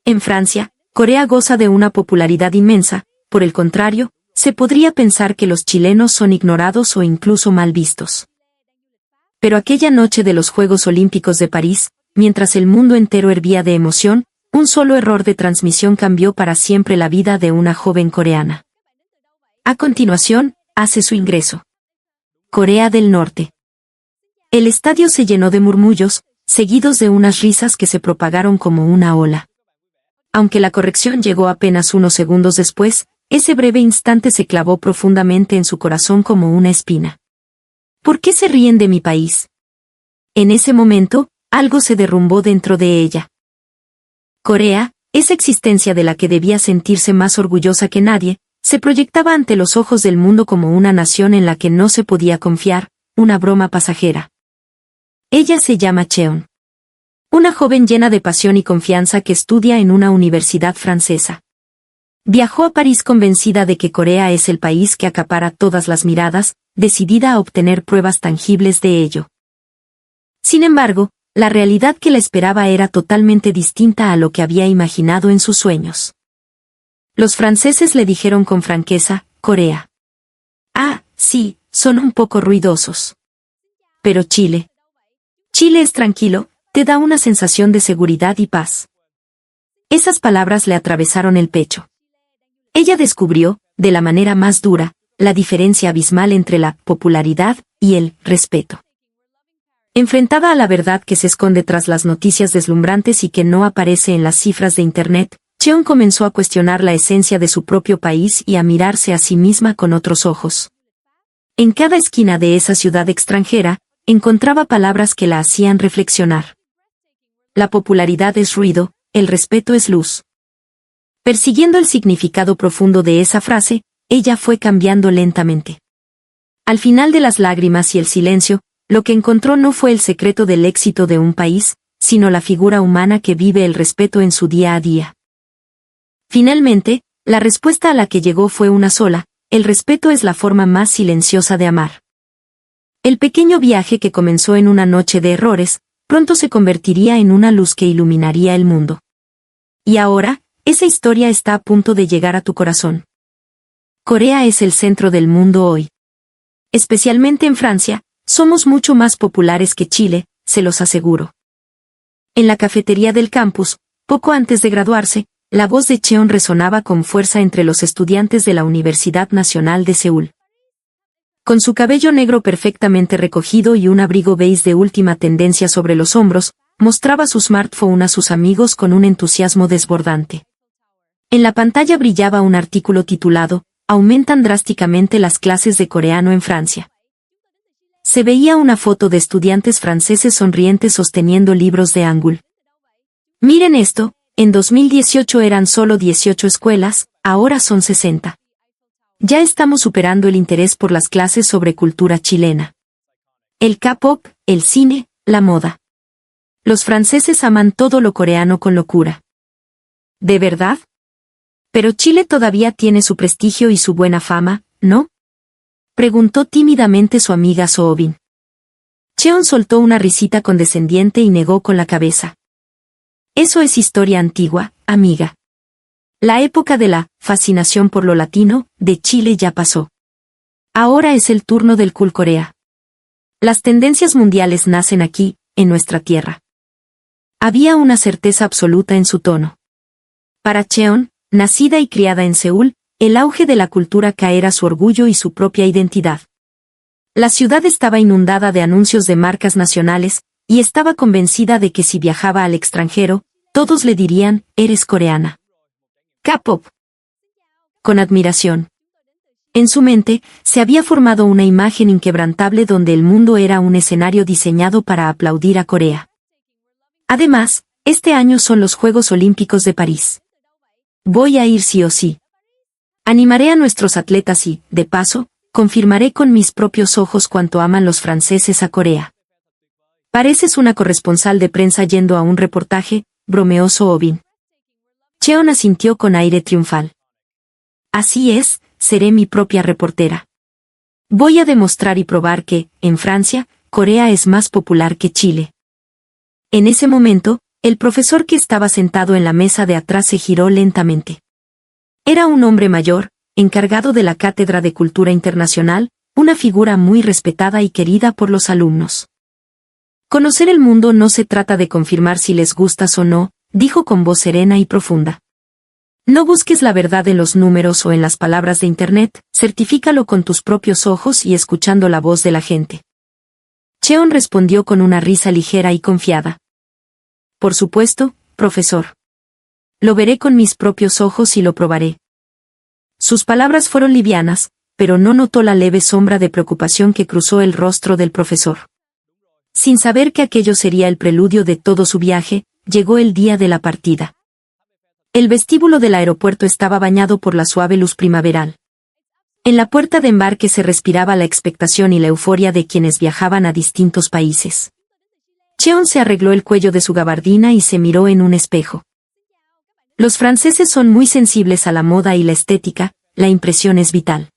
En Francia, Corea goza de una popularidad inmensa. Por el contrario, se podría pensar que los chilenos son ignorados o incluso mal vistos. Pero aquella noche de los Juegos Olímpicos de París, mientras el mundo entero hervía de emoción, un solo error de transmisión cambió para siempre la vida de una joven coreana. A continuación, hace su ingreso. Corea del Norte. El estadio se llenó de murmullos, seguidos de unas risas que se propagaron como una ola. Aunque la corrección llegó apenas unos segundos después, ese breve instante se clavó profundamente en su corazón como una espina. ¿Por qué se ríen de mi país? En ese momento, algo se derrumbó dentro de ella. Corea, esa existencia de la que debía sentirse más orgullosa que nadie, se proyectaba ante los ojos del mundo como una nación en la que no se podía confiar, una broma pasajera. Ella se llama Cheon. Una joven llena de pasión y confianza que estudia en una universidad francesa. Viajó a París convencida de que Corea es el país que acapara todas las miradas, decidida a obtener pruebas tangibles de ello. Sin embargo, la realidad que la esperaba era totalmente distinta a lo que había imaginado en sus sueños. Los franceses le dijeron con franqueza, Corea. Ah, sí, son un poco ruidosos. Pero Chile. Chile es tranquilo, te da una sensación de seguridad y paz. Esas palabras le atravesaron el pecho. Ella descubrió, de la manera más dura, la diferencia abismal entre la popularidad y el respeto. Enfrentada a la verdad que se esconde tras las noticias deslumbrantes y que no aparece en las cifras de Internet, Cheon comenzó a cuestionar la esencia de su propio país y a mirarse a sí misma con otros ojos. En cada esquina de esa ciudad extranjera, encontraba palabras que la hacían reflexionar. La popularidad es ruido, el respeto es luz. Persiguiendo el significado profundo de esa frase, ella fue cambiando lentamente. Al final de las lágrimas y el silencio, lo que encontró no fue el secreto del éxito de un país, sino la figura humana que vive el respeto en su día a día. Finalmente, la respuesta a la que llegó fue una sola: el respeto es la forma más silenciosa de amar. El pequeño viaje que comenzó en una noche de errores, pronto se convertiría en una luz que iluminaría el mundo. Y ahora, esa historia está a punto de llegar a tu corazón. Corea es el centro del mundo hoy. Especialmente en Francia, somos mucho más populares que Chile, se los aseguro. En la cafetería del campus, poco antes de graduarse, la voz de Cheon resonaba con fuerza entre los estudiantes de la Universidad Nacional de Seúl. Con su cabello negro perfectamente recogido y un abrigo beige de última tendencia sobre los hombros, mostraba su smartphone a sus amigos con un entusiasmo desbordante. En la pantalla brillaba un artículo titulado «Aumentan drásticamente las clases de coreano en Francia». Se veía una foto de estudiantes franceses sonrientes sosteniendo libros de Hangul. Miren esto, en 2018 eran solo 18 escuelas, ahora son 60. Ya estamos superando el interés por las clases sobre cultura chilena. El K-pop, el cine, la moda. Los franceses aman todo lo coreano con locura. ¿De verdad? Pero Chile todavía tiene su prestigio y su buena fama, ¿no?, preguntó tímidamente su amiga Soobin. Cheon soltó una risita condescendiente y negó con la cabeza. Eso es historia antigua, amiga. La época de la fascinación por lo latino de Chile ya pasó. Ahora es el turno del Cool Corea. Las tendencias mundiales nacen aquí, en nuestra tierra. Había una certeza absoluta en su tono. Para Cheon, nacida y criada en Seúl, el auge de la cultura caera su orgullo y su propia identidad. La ciudad estaba inundada de anuncios de marcas nacionales, y estaba convencida de que si viajaba al extranjero, todos le dirían, «Eres coreana». K-pop. Con admiración. En su mente, se había formado una imagen inquebrantable donde el mundo era un escenario diseñado para aplaudir a Corea. Además, este año son los Juegos Olímpicos de París. Voy a ir sí o sí. Animaré a nuestros atletas y, de paso, confirmaré con mis propios ojos cuánto aman los franceses a Corea. Pareces una corresponsal de prensa yendo a un reportaje, bromeó Soobin. Cheon asintió con aire triunfal. Así es, seré mi propia reportera. Voy a demostrar y probar que, en Francia, Corea es más popular que Chile. En ese momento, el profesor que estaba sentado en la mesa de atrás se giró lentamente. Era un hombre mayor, encargado de la Cátedra de Cultura Internacional, una figura muy respetada y querida por los alumnos. Conocer el mundo no se trata de confirmar si les gustas o no, dijo con voz serena y profunda. No busques la verdad en los números o en las palabras de Internet, certifícalo con tus propios ojos y escuchando la voz de la gente. Cheon respondió con una risa ligera y confiada. Por supuesto, profesor. Lo veré con mis propios ojos y lo probaré. Sus palabras fueron livianas, pero no notó la leve sombra de preocupación que cruzó el rostro del profesor. Sin saber que aquello sería el preludio de todo su viaje, llegó el día de la partida. El vestíbulo del aeropuerto estaba bañado por la suave luz primaveral. En la puerta de embarque se respiraba la expectación y la euforia de quienes viajaban a distintos países. Cheon se arregló el cuello de su gabardina y se miró en un espejo. Los franceses son muy sensibles a la moda y la estética, la impresión es vital.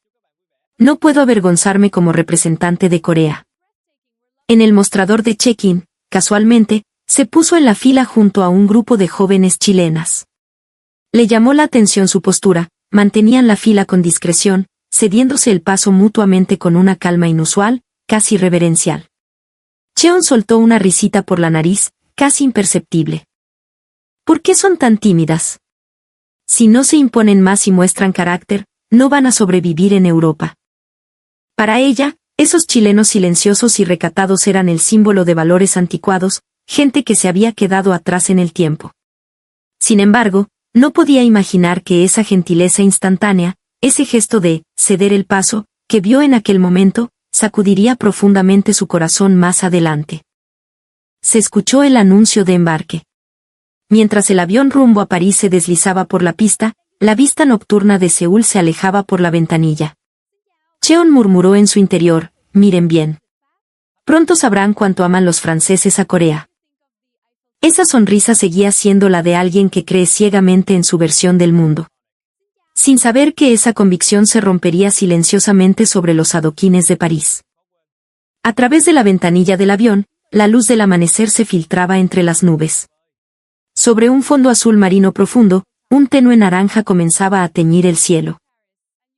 No puedo avergonzarme como representante de Corea. En el mostrador de check-in, casualmente, se puso en la fila junto a un grupo de jóvenes chilenas. Le llamó la atención su postura, mantenían la fila con discreción, cediéndose el paso mutuamente con una calma inusual, casi reverencial. Cheon soltó una risita por la nariz, casi imperceptible. ¿Por qué son tan tímidas? Si no se imponen más y muestran carácter, no van a sobrevivir en Europa. Para ella, esos chilenos silenciosos y recatados eran el símbolo de valores anticuados, gente que se había quedado atrás en el tiempo. Sin embargo, no podía imaginar que esa gentileza instantánea, ese gesto de ceder el paso, que vio en aquel momento, sacudiría profundamente su corazón más adelante. Se escuchó el anuncio de embarque. Mientras el avión rumbo a París se deslizaba por la pista, la vista nocturna de Seúl se alejaba por la ventanilla. Cheon murmuró en su interior, miren bien. Pronto sabrán cuánto aman los franceses a Corea. Esa sonrisa seguía siendo la de alguien que cree ciegamente en su versión del mundo. Sin saber que esa convicción se rompería silenciosamente sobre los adoquines de París. A través de la ventanilla del avión, la luz del amanecer se filtraba entre las nubes. Sobre un fondo azul marino profundo, un tenue naranja comenzaba a teñir el cielo.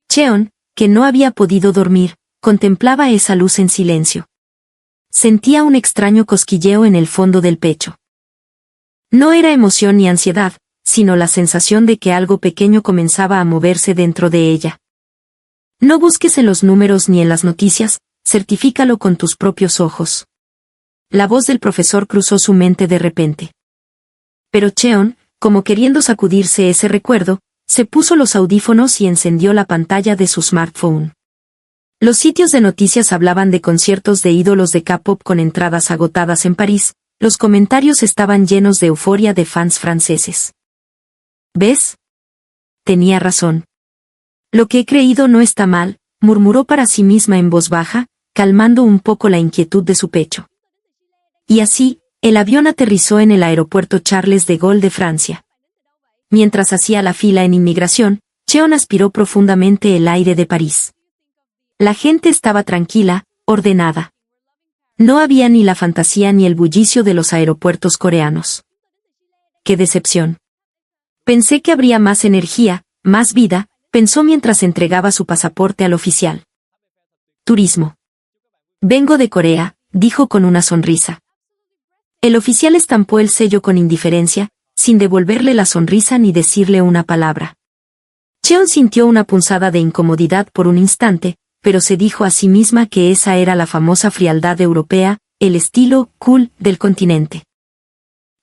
Cheon, que no había podido dormir, contemplaba esa luz en silencio. Sentía un extraño cosquilleo en el fondo del pecho. No era emoción ni ansiedad, sino la sensación de que algo pequeño comenzaba a moverse dentro de ella. No busques en los números ni en las noticias, certifícalo con tus propios ojos. La voz del profesor cruzó su mente de repente. Pero Cheon, como queriendo sacudirse ese recuerdo, se puso los audífonos y encendió la pantalla de su smartphone. Los sitios de noticias hablaban de conciertos de ídolos de K-pop con entradas agotadas en París. Los comentarios estaban llenos de euforia de fans franceses. ¿Ves? Tenía razón. Lo que he creído no está mal, murmuró para sí misma en voz baja, calmando un poco la inquietud de su pecho. Y así, el avión aterrizó en el aeropuerto Charles de Gaulle de Francia. Mientras hacía la fila en inmigración, Cheon aspiró profundamente el aire de París. La gente estaba tranquila, ordenada. No había ni la fantasía ni el bullicio de los aeropuertos coreanos. ¡Qué decepción! Pensé que habría más energía, más vida, pensó mientras entregaba su pasaporte al oficial. Turismo. Vengo de Corea, dijo con una sonrisa. El oficial estampó el sello con indiferencia, sin devolverle la sonrisa ni decirle una palabra. Cheon sintió una punzada de incomodidad por un instante, pero se dijo a sí misma que esa era la famosa frialdad europea, el estilo cool del continente.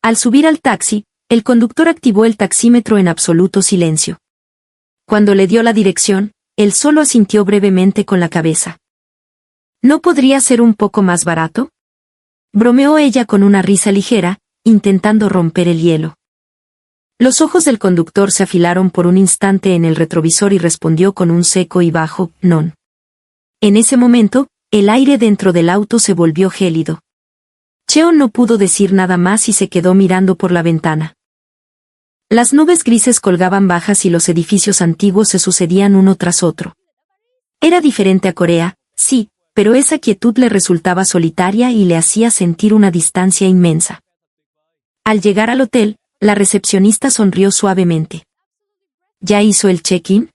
Al subir al taxi, el conductor activó el taxímetro en absoluto silencio. Cuando le dio la dirección, él solo asintió brevemente con la cabeza. ¿No podría ser un poco más barato? Bromeó ella con una risa ligera, intentando romper el hielo. Los ojos del conductor se afilaron por un instante en el retrovisor y respondió con un seco y bajo «non». En ese momento, el aire dentro del auto se volvió gélido. Cheon no pudo decir nada más y se quedó mirando por la ventana. Las nubes grises colgaban bajas y los edificios antiguos se sucedían uno tras otro. Era diferente a Corea, sí, pero esa quietud le resultaba solitaria y le hacía sentir una distancia inmensa. Al llegar al hotel, la recepcionista sonrió suavemente. ¿Ya hizo el check-in?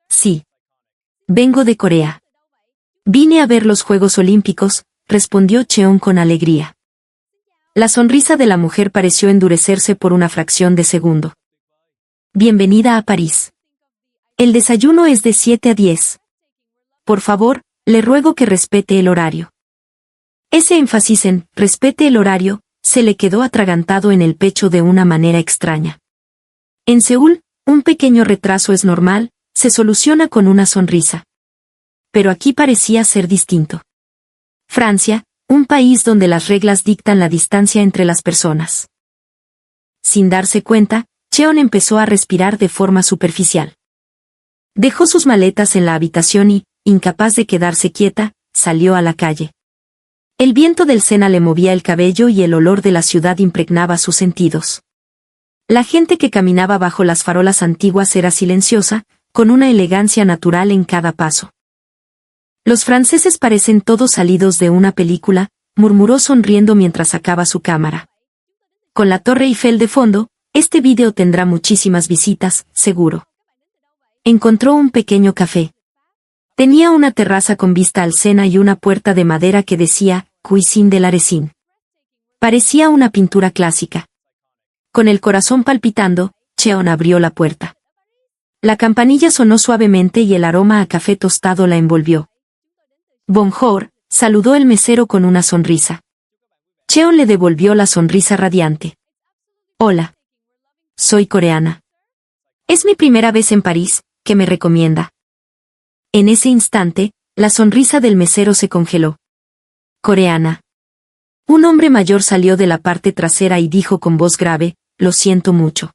Sí. Vengo de Corea. Vine a ver los Juegos Olímpicos, respondió Cheon con alegría. La sonrisa de la mujer pareció endurecerse por una fracción de segundo. Bienvenida a París. El desayuno es de 7 a 10. Por favor, le ruego que respete el horario. Ese énfasis en respete el horario se le quedó atragantado en el pecho de una manera extraña. En Seúl, un pequeño retraso es normal, se soluciona con una sonrisa. Pero aquí parecía ser distinto. Francia, un país donde las reglas dictan la distancia entre las personas. Sin darse cuenta, Cheon empezó a respirar de forma superficial. Dejó sus maletas en la habitación y, incapaz de quedarse quieta, salió a la calle. El viento del Sena le movía el cabello y el olor de la ciudad impregnaba sus sentidos. La gente que caminaba bajo las farolas antiguas era silenciosa, con una elegancia natural en cada paso. Los franceses parecen todos salidos de una película, murmuró sonriendo mientras sacaba su cámara. Con la Torre Eiffel de fondo, este vídeo tendrá muchísimas visitas, seguro. Encontró un pequeño café. Tenía una terraza con vista al Sena y una puerta de madera que decía, Cuisine de l'Arecin. Parecía una pintura clásica. Con el corazón palpitando, Cheon abrió la puerta. La campanilla sonó suavemente y el aroma a café tostado la envolvió. Bonjour, saludó el mesero con una sonrisa. Cheon le devolvió la sonrisa radiante. Hola. Soy coreana. Es mi primera vez en París, ¿qué me recomienda? En ese instante, la sonrisa del mesero se congeló. Coreana. Un hombre mayor salió de la parte trasera y dijo con voz grave, lo siento mucho.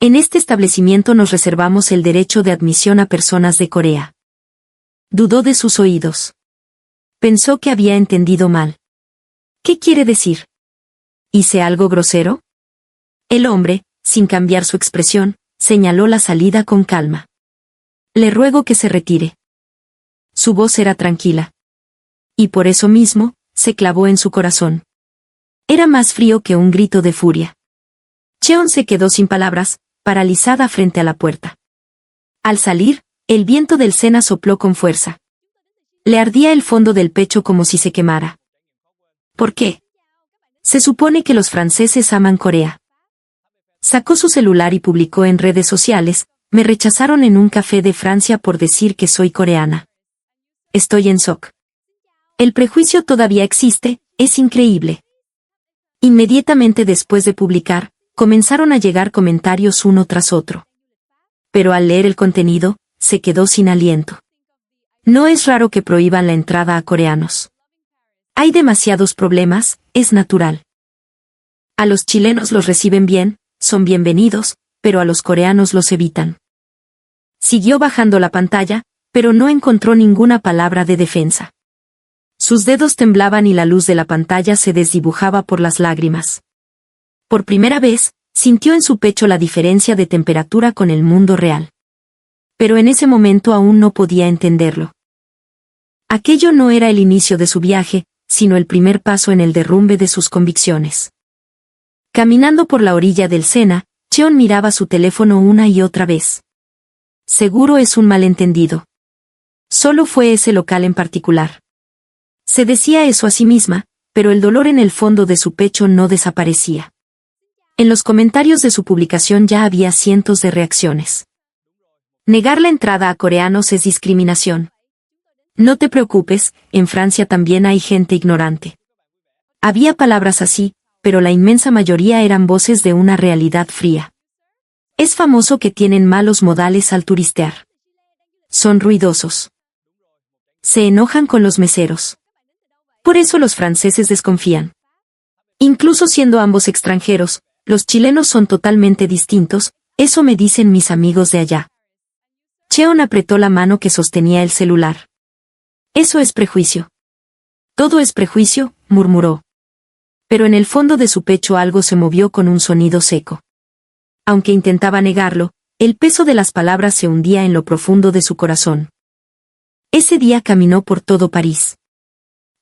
En este establecimiento nos reservamos el derecho de admisión a personas de Corea. Dudó de sus oídos. Pensó que había entendido mal. ¿Qué quiere decir? ¿Hice algo grosero? El hombre, sin cambiar su expresión, señaló la salida con calma. Le ruego que se retire. Su voz era tranquila. Y por eso mismo, se clavó en su corazón. Era más frío que un grito de furia. Cheon se quedó sin palabras, paralizada frente a la puerta. Al salir, el viento del Sena sopló con fuerza. Le ardía el fondo del pecho como si se quemara. ¿Por qué? Se supone que los franceses aman Corea. Sacó su celular y publicó en redes sociales, me rechazaron en un café de Francia por decir que soy coreana. Estoy en shock. El prejuicio todavía existe, es increíble. Inmediatamente después de publicar, comenzaron a llegar comentarios uno tras otro. Pero al leer el contenido, se quedó sin aliento. No es raro que prohíban la entrada a coreanos. Hay demasiados problemas, es natural. A los chilenos los reciben bien, son bienvenidos, pero a los coreanos los evitan. Siguió bajando la pantalla, pero no encontró ninguna palabra de defensa. Sus dedos temblaban y la luz de la pantalla se desdibujaba por las lágrimas. Por primera vez, sintió en su pecho la diferencia de temperatura con el mundo real. Pero en ese momento aún no podía entenderlo. Aquello no era el inicio de su viaje, sino el primer paso en el derrumbe de sus convicciones. Caminando por la orilla del Sena, Cheon miraba su teléfono una y otra vez. Seguro es un malentendido. Solo fue ese local en particular. Se decía eso a sí misma, pero el dolor en el fondo de su pecho no desaparecía. En los comentarios de su publicación ya había cientos de reacciones. Negar la entrada a coreanos es discriminación. No te preocupes, en Francia también hay gente ignorante. Había palabras así, pero la inmensa mayoría eran voces de una realidad fría. Es famoso que tienen malos modales al turistear. Son ruidosos. Se enojan con los meseros. Por eso los franceses desconfían. Incluso siendo ambos extranjeros, los chilenos son totalmente distintos, eso me dicen mis amigos de allá. Cheon apretó la mano que sostenía el celular. Eso es prejuicio. Todo es prejuicio, murmuró. Pero en el fondo de su pecho algo se movió con un sonido seco. Aunque intentaba negarlo, el peso de las palabras se hundía en lo profundo de su corazón. Ese día caminó por todo París.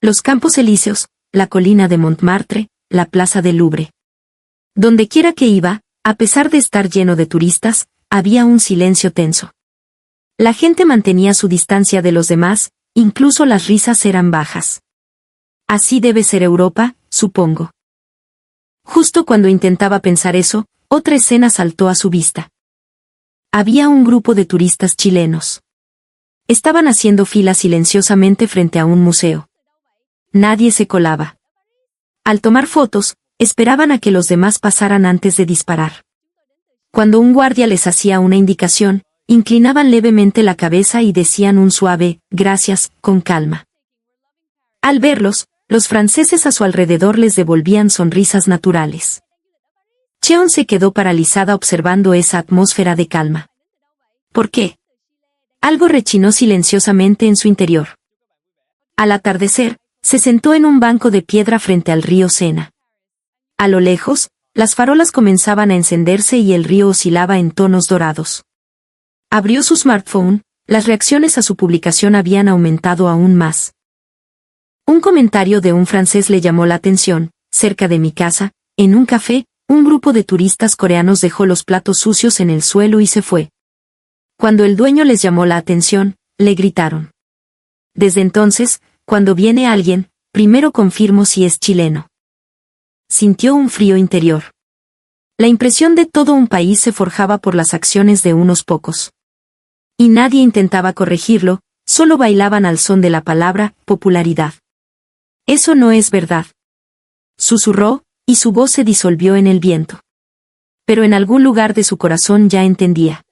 Los Campos Elíseos, la colina de Montmartre, la plaza del Louvre. Donde quiera que iba, a pesar de estar lleno de turistas, había un silencio tenso. La gente mantenía su distancia de los demás, incluso las risas eran bajas. Así debe ser Europa, supongo. Justo cuando intentaba pensar eso, otra escena saltó a su vista. Había un grupo de turistas chilenos. Estaban haciendo fila silenciosamente frente a un museo. Nadie se colaba. Al tomar fotos, esperaban a que los demás pasaran antes de disparar. Cuando un guardia les hacía una indicación, inclinaban levemente la cabeza y decían un suave, gracias, con calma. Al verlos, los franceses a su alrededor les devolvían sonrisas naturales. Cheon se quedó paralizada observando esa atmósfera de calma. ¿Por qué? Algo rechinó silenciosamente en su interior. Al atardecer, se sentó en un banco de piedra frente al río Sena. A lo lejos, las farolas comenzaban a encenderse y el río oscilaba en tonos dorados. Abrió su smartphone, las reacciones a su publicación habían aumentado aún más. Un comentario de un francés le llamó la atención. Cerca de mi casa, en un café, un grupo de turistas coreanos dejó los platos sucios en el suelo y se fue. Cuando el dueño les llamó la atención, le gritaron. Desde entonces, cuando viene alguien, primero confirmo si es chileno. Sintió un frío interior. La impresión de todo un país se forjaba por las acciones de unos pocos. Y nadie intentaba corregirlo, solo bailaban al son de la palabra popularidad. Eso no es verdad. Susurró, y su voz se disolvió en el viento. Pero en algún lugar de su corazón ya entendía.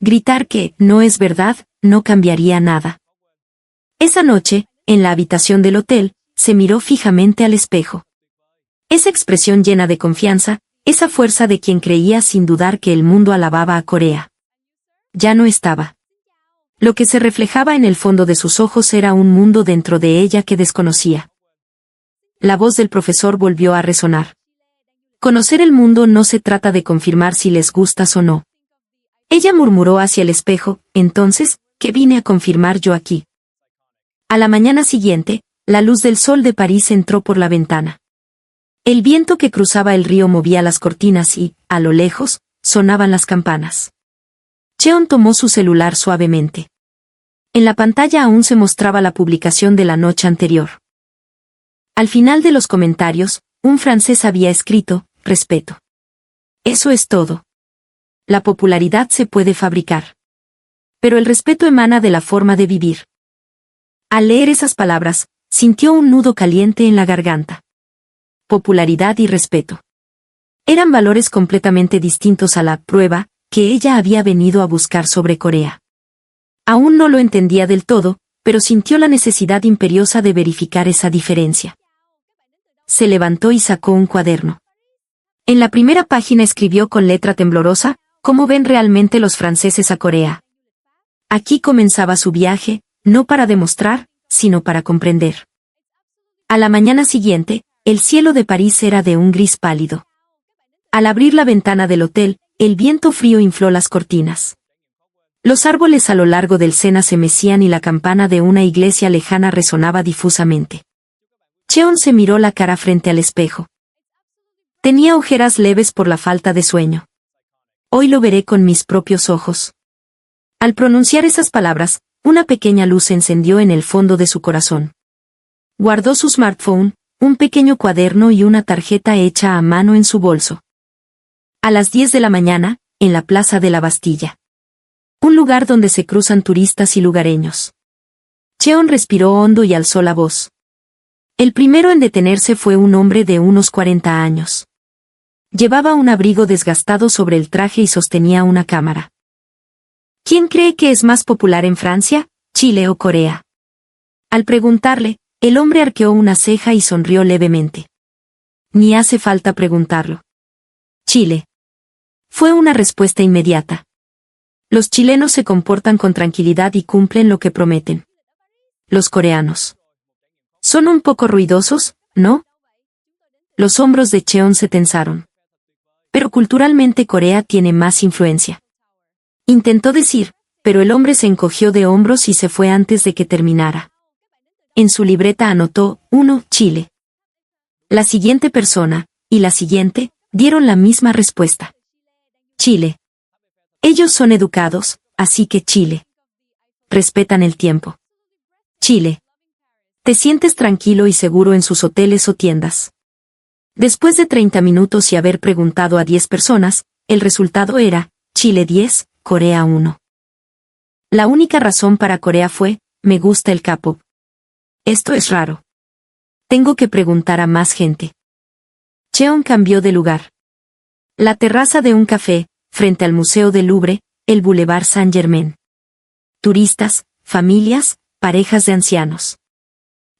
Gritar que no es verdad no cambiaría nada. Esa noche, en la habitación del hotel, se miró fijamente al espejo. Esa expresión llena de confianza, esa fuerza de quien creía sin dudar que el mundo alababa a Corea. Ya no estaba. Lo que se reflejaba en el fondo de sus ojos era un mundo dentro de ella que desconocía. La voz del profesor volvió a resonar. Conocer el mundo no se trata de confirmar si les gustas o no. Ella murmuró hacia el espejo, entonces, ¿qué vine a confirmar yo aquí? A la mañana siguiente, la luz del sol de París entró por la ventana. El viento que cruzaba el río movía las cortinas y, a lo lejos, sonaban las campanas. Cheon tomó su celular suavemente. En la pantalla aún se mostraba la publicación de la noche anterior. Al final de los comentarios, un francés había escrito, respeto. Eso es todo. La popularidad se puede fabricar. Pero el respeto emana de la forma de vivir. Al leer esas palabras, sintió un nudo caliente en la garganta. Popularidad y respeto. Eran valores completamente distintos a la prueba que ella había venido a buscar sobre Corea. Aún no lo entendía del todo, pero sintió la necesidad imperiosa de verificar esa diferencia. Se levantó y sacó un cuaderno. En la primera página escribió con letra temblorosa, ¿cómo ven realmente los franceses a Corea? Aquí comenzaba su viaje, no para demostrar, sino para comprender. A la mañana siguiente, el cielo de París era de un gris pálido. Al abrir la ventana del hotel, el viento frío infló las cortinas. Los árboles a lo largo del Sena se mecían y la campana de una iglesia lejana resonaba difusamente. Cheon se miró la cara frente al espejo. Tenía ojeras leves por la falta de sueño. Hoy lo veré con mis propios ojos. Al pronunciar esas palabras, una pequeña luz se encendió en el fondo de su corazón. Guardó su smartphone, un pequeño cuaderno y una tarjeta hecha a mano en su bolso. A las 10 de la mañana, en la Plaza de la Bastilla. Un lugar donde se cruzan turistas y lugareños. Cheon respiró hondo y alzó la voz. El primero en detenerse fue un hombre de unos 40 años. Llevaba un abrigo desgastado sobre el traje y sostenía una cámara. ¿Quién cree que es más popular en Francia, Chile o Corea? Al preguntarle, el hombre arqueó una ceja y sonrió levemente. Ni hace falta preguntarlo. Chile. Fue una respuesta inmediata. Los chilenos se comportan con tranquilidad y cumplen lo que prometen. Los coreanos. Son un poco ruidosos, ¿no? Los hombros de Cheon se tensaron. Pero culturalmente Corea tiene más influencia. Intentó decir, pero el hombre se encogió de hombros y se fue antes de que terminara. En su libreta anotó, 1, Chile. La siguiente persona, y la siguiente, dieron la misma respuesta. Chile. Ellos son educados, así que Chile. Respetan el tiempo. Chile. Te sientes tranquilo y seguro en sus hoteles o tiendas. Después de 30 minutos y haber preguntado a 10 personas, el resultado era, Chile 10, Corea 1. La única razón para Corea fue, me gusta el K-pop. Esto es raro. Tengo que preguntar a más gente. Cheon cambió de lugar. La terraza de un café, frente al Museo del Louvre, el Boulevard Saint-Germain. Turistas, familias, parejas de ancianos.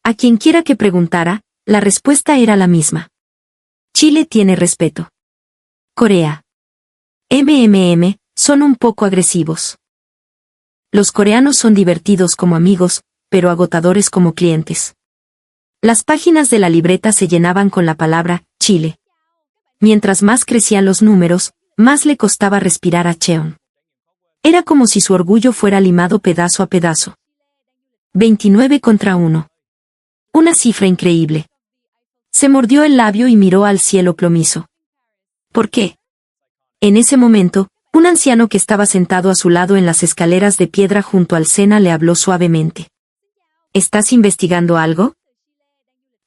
A quien quiera que preguntara, la respuesta era la misma. Chile tiene respeto. Corea. Son un poco agresivos. Los coreanos son divertidos como amigos, pero agotadores como clientes. Las páginas de la libreta se llenaban con la palabra Chile. Mientras más crecían los números, más le costaba respirar a Cheon. Era como si su orgullo fuera limado pedazo a pedazo. 29 contra 1. Una cifra increíble. Se mordió el labio y miró al cielo plomizo. ¿Por qué? En ese momento, un anciano que estaba sentado a su lado en las escaleras de piedra junto al Sena le habló suavemente. ¿Estás investigando algo?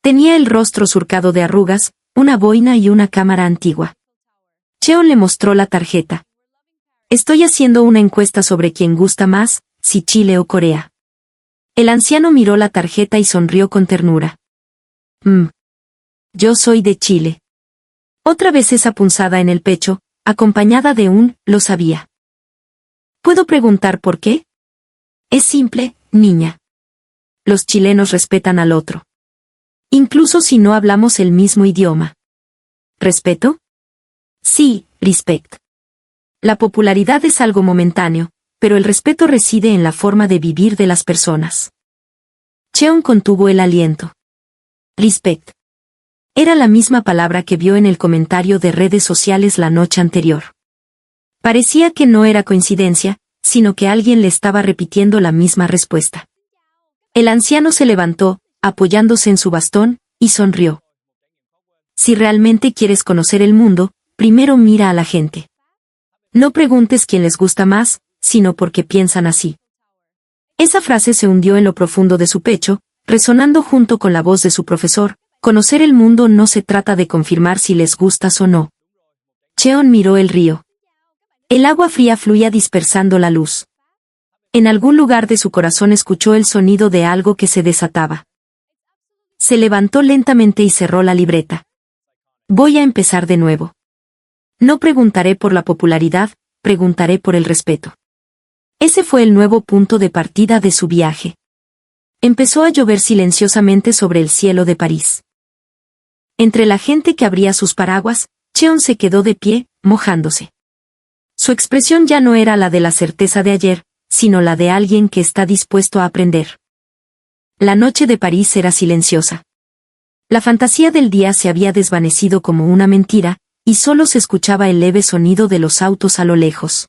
Tenía el rostro surcado de arrugas, una boina y una cámara antigua. Cheon le mostró la tarjeta. Estoy haciendo una encuesta sobre quién gusta más, si Chile o Corea. El anciano miró la tarjeta y sonrió con ternura. Yo soy de Chile. Otra vez esa punzada en el pecho, acompañada de un, lo sabía. ¿Puedo preguntar por qué? Es simple, niña. Los chilenos respetan al otro. Incluso si no hablamos el mismo idioma. ¿Respeto? Sí, respect. La popularidad es algo momentáneo, pero el respeto reside en la forma de vivir de las personas. Cheon contuvo el aliento. Respect. Era la misma palabra que vio en el comentario de redes sociales la noche anterior. Parecía que no era coincidencia, sino que alguien le estaba repitiendo la misma respuesta. El anciano se levantó, apoyándose en su bastón, y sonrió. Si realmente quieres conocer el mundo, primero mira a la gente. No preguntes quién les gusta más, sino por qué piensan así. Esa frase se hundió en lo profundo de su pecho, resonando junto con la voz de su profesor. Conocer el mundo no se trata de confirmar si les gustas o no. Cheon miró el río. El agua fría fluía dispersando la luz. En algún lugar de su corazón escuchó el sonido de algo que se desataba. Se levantó lentamente y cerró la libreta. Voy a empezar de nuevo. No preguntaré por la popularidad, preguntaré por el respeto. Ese fue el nuevo punto de partida de su viaje. Empezó a llover silenciosamente sobre el cielo de París. Entre la gente que abría sus paraguas, Cheon se quedó de pie, mojándose. Su expresión ya no era la de la certeza de ayer, sino la de alguien que está dispuesto a aprender. La noche de París era silenciosa. La fantasía del día se había desvanecido como una mentira, y solo se escuchaba el leve sonido de los autos a lo lejos.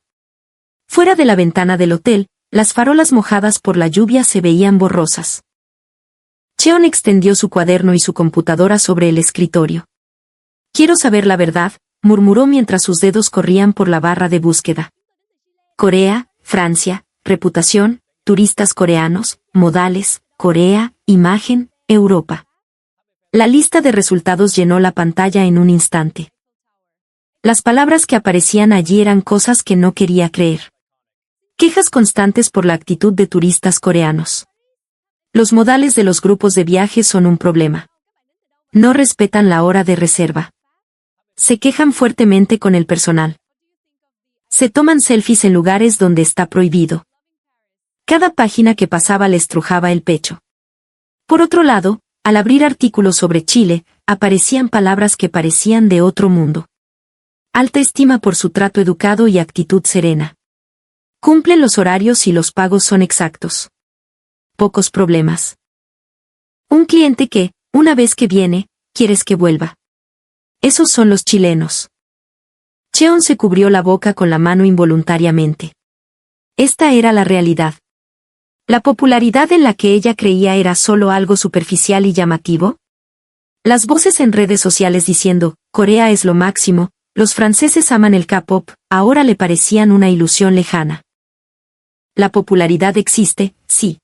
Fuera de la ventana del hotel, las farolas mojadas por la lluvia se veían borrosas. Cheon extendió su cuaderno y su computadora sobre el escritorio. Quiero saber la verdad, murmuró mientras sus dedos corrían por la barra de búsqueda. Corea, Francia, reputación, turistas coreanos, modales, Corea, imagen, Europa. La lista de resultados llenó la pantalla en un instante. Las palabras que aparecían allí eran cosas que no quería creer. Quejas constantes por la actitud de turistas coreanos. Los modales de los grupos de viaje son un problema. No respetan la hora de reserva. Se quejan fuertemente con el personal. Se toman selfies en lugares donde está prohibido. Cada página que pasaba le estrujaba el pecho. Por otro lado, al abrir artículos sobre Chile, aparecían palabras que parecían de otro mundo. Alta estima por su trato educado y actitud serena. Cumplen los horarios y los pagos son exactos. Pocos problemas. Un cliente que, una vez que viene, quieres que vuelva. Esos son los chilenos. Cheon se cubrió la boca con la mano involuntariamente. Esta era la realidad. ¿La popularidad en la que ella creía era solo algo superficial y llamativo? Las voces en redes sociales diciendo, Corea es lo máximo, los franceses aman el K-pop, ahora le parecían una ilusión lejana. La popularidad existe, sí.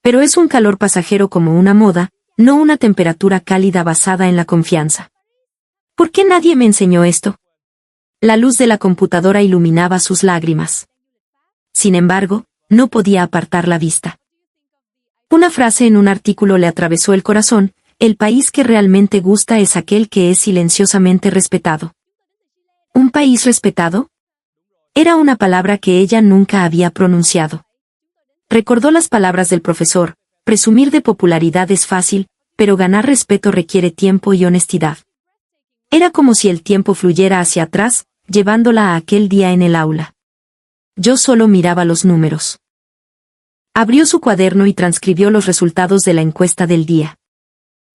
Pero es un calor pasajero como una moda, no una temperatura cálida basada en la confianza. ¿Por qué nadie me enseñó esto? La luz de la computadora iluminaba sus lágrimas. Sin embargo, no podía apartar la vista. Una frase en un artículo le atravesó el corazón: el país que realmente gusta es aquel que es silenciosamente respetado. ¿Un país respetado? Era una palabra que ella nunca había pronunciado. Recordó las palabras del profesor: presumir de popularidad es fácil, pero ganar respeto requiere tiempo y honestidad. Era como si el tiempo fluyera hacia atrás, llevándola a aquel día en el aula. Yo solo miraba los números. Abrió su cuaderno y transcribió los resultados de la encuesta del día.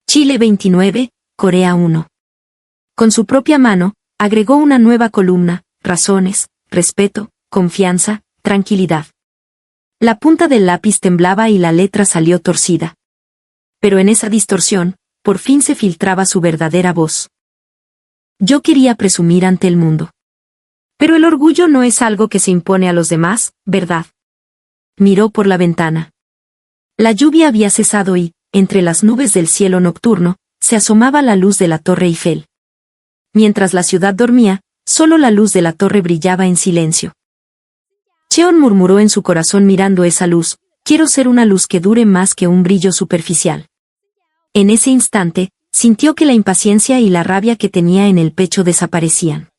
Chile 29, Corea 1. Con su propia mano, agregó una nueva columna: razones, respeto, confianza, tranquilidad. La punta del lápiz temblaba y la letra salió torcida. Pero en esa distorsión, por fin se filtraba su verdadera voz. Yo quería presumir ante el mundo. Pero el orgullo no es algo que se impone a los demás, ¿verdad? Miró por la ventana. La lluvia había cesado y, entre las nubes del cielo nocturno, se asomaba la luz de la Torre Eiffel. Mientras la ciudad dormía, solo la luz de la torre brillaba en silencio. Cheon murmuró en su corazón mirando esa luz: quiero ser una luz que dure más que un brillo superficial. En ese instante, sintió que la impaciencia y la rabia que tenía en el pecho desaparecían.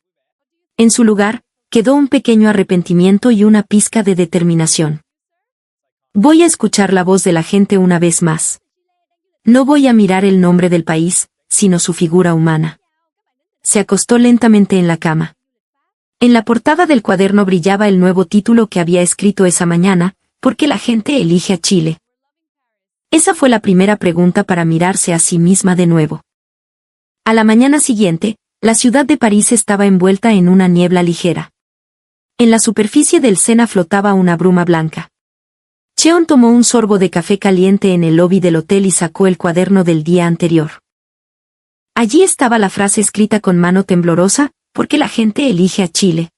En su lugar, quedó un pequeño arrepentimiento y una pizca de determinación. Voy a escuchar la voz de la gente una vez más. No voy a mirar el nombre del país, sino su figura humana. Se acostó lentamente en la cama. En la portada del cuaderno brillaba el nuevo título que había escrito esa mañana: ¿por qué la gente elige a Chile? Esa fue la primera pregunta para mirarse a sí misma de nuevo. A la mañana siguiente, la ciudad de París estaba envuelta en una niebla ligera. En la superficie del Sena flotaba una bruma blanca. Cheon tomó un sorbo de café caliente en el lobby del hotel y sacó el cuaderno del día anterior. Allí estaba la frase escrita con mano temblorosa: ¿por qué la gente elige a Chile?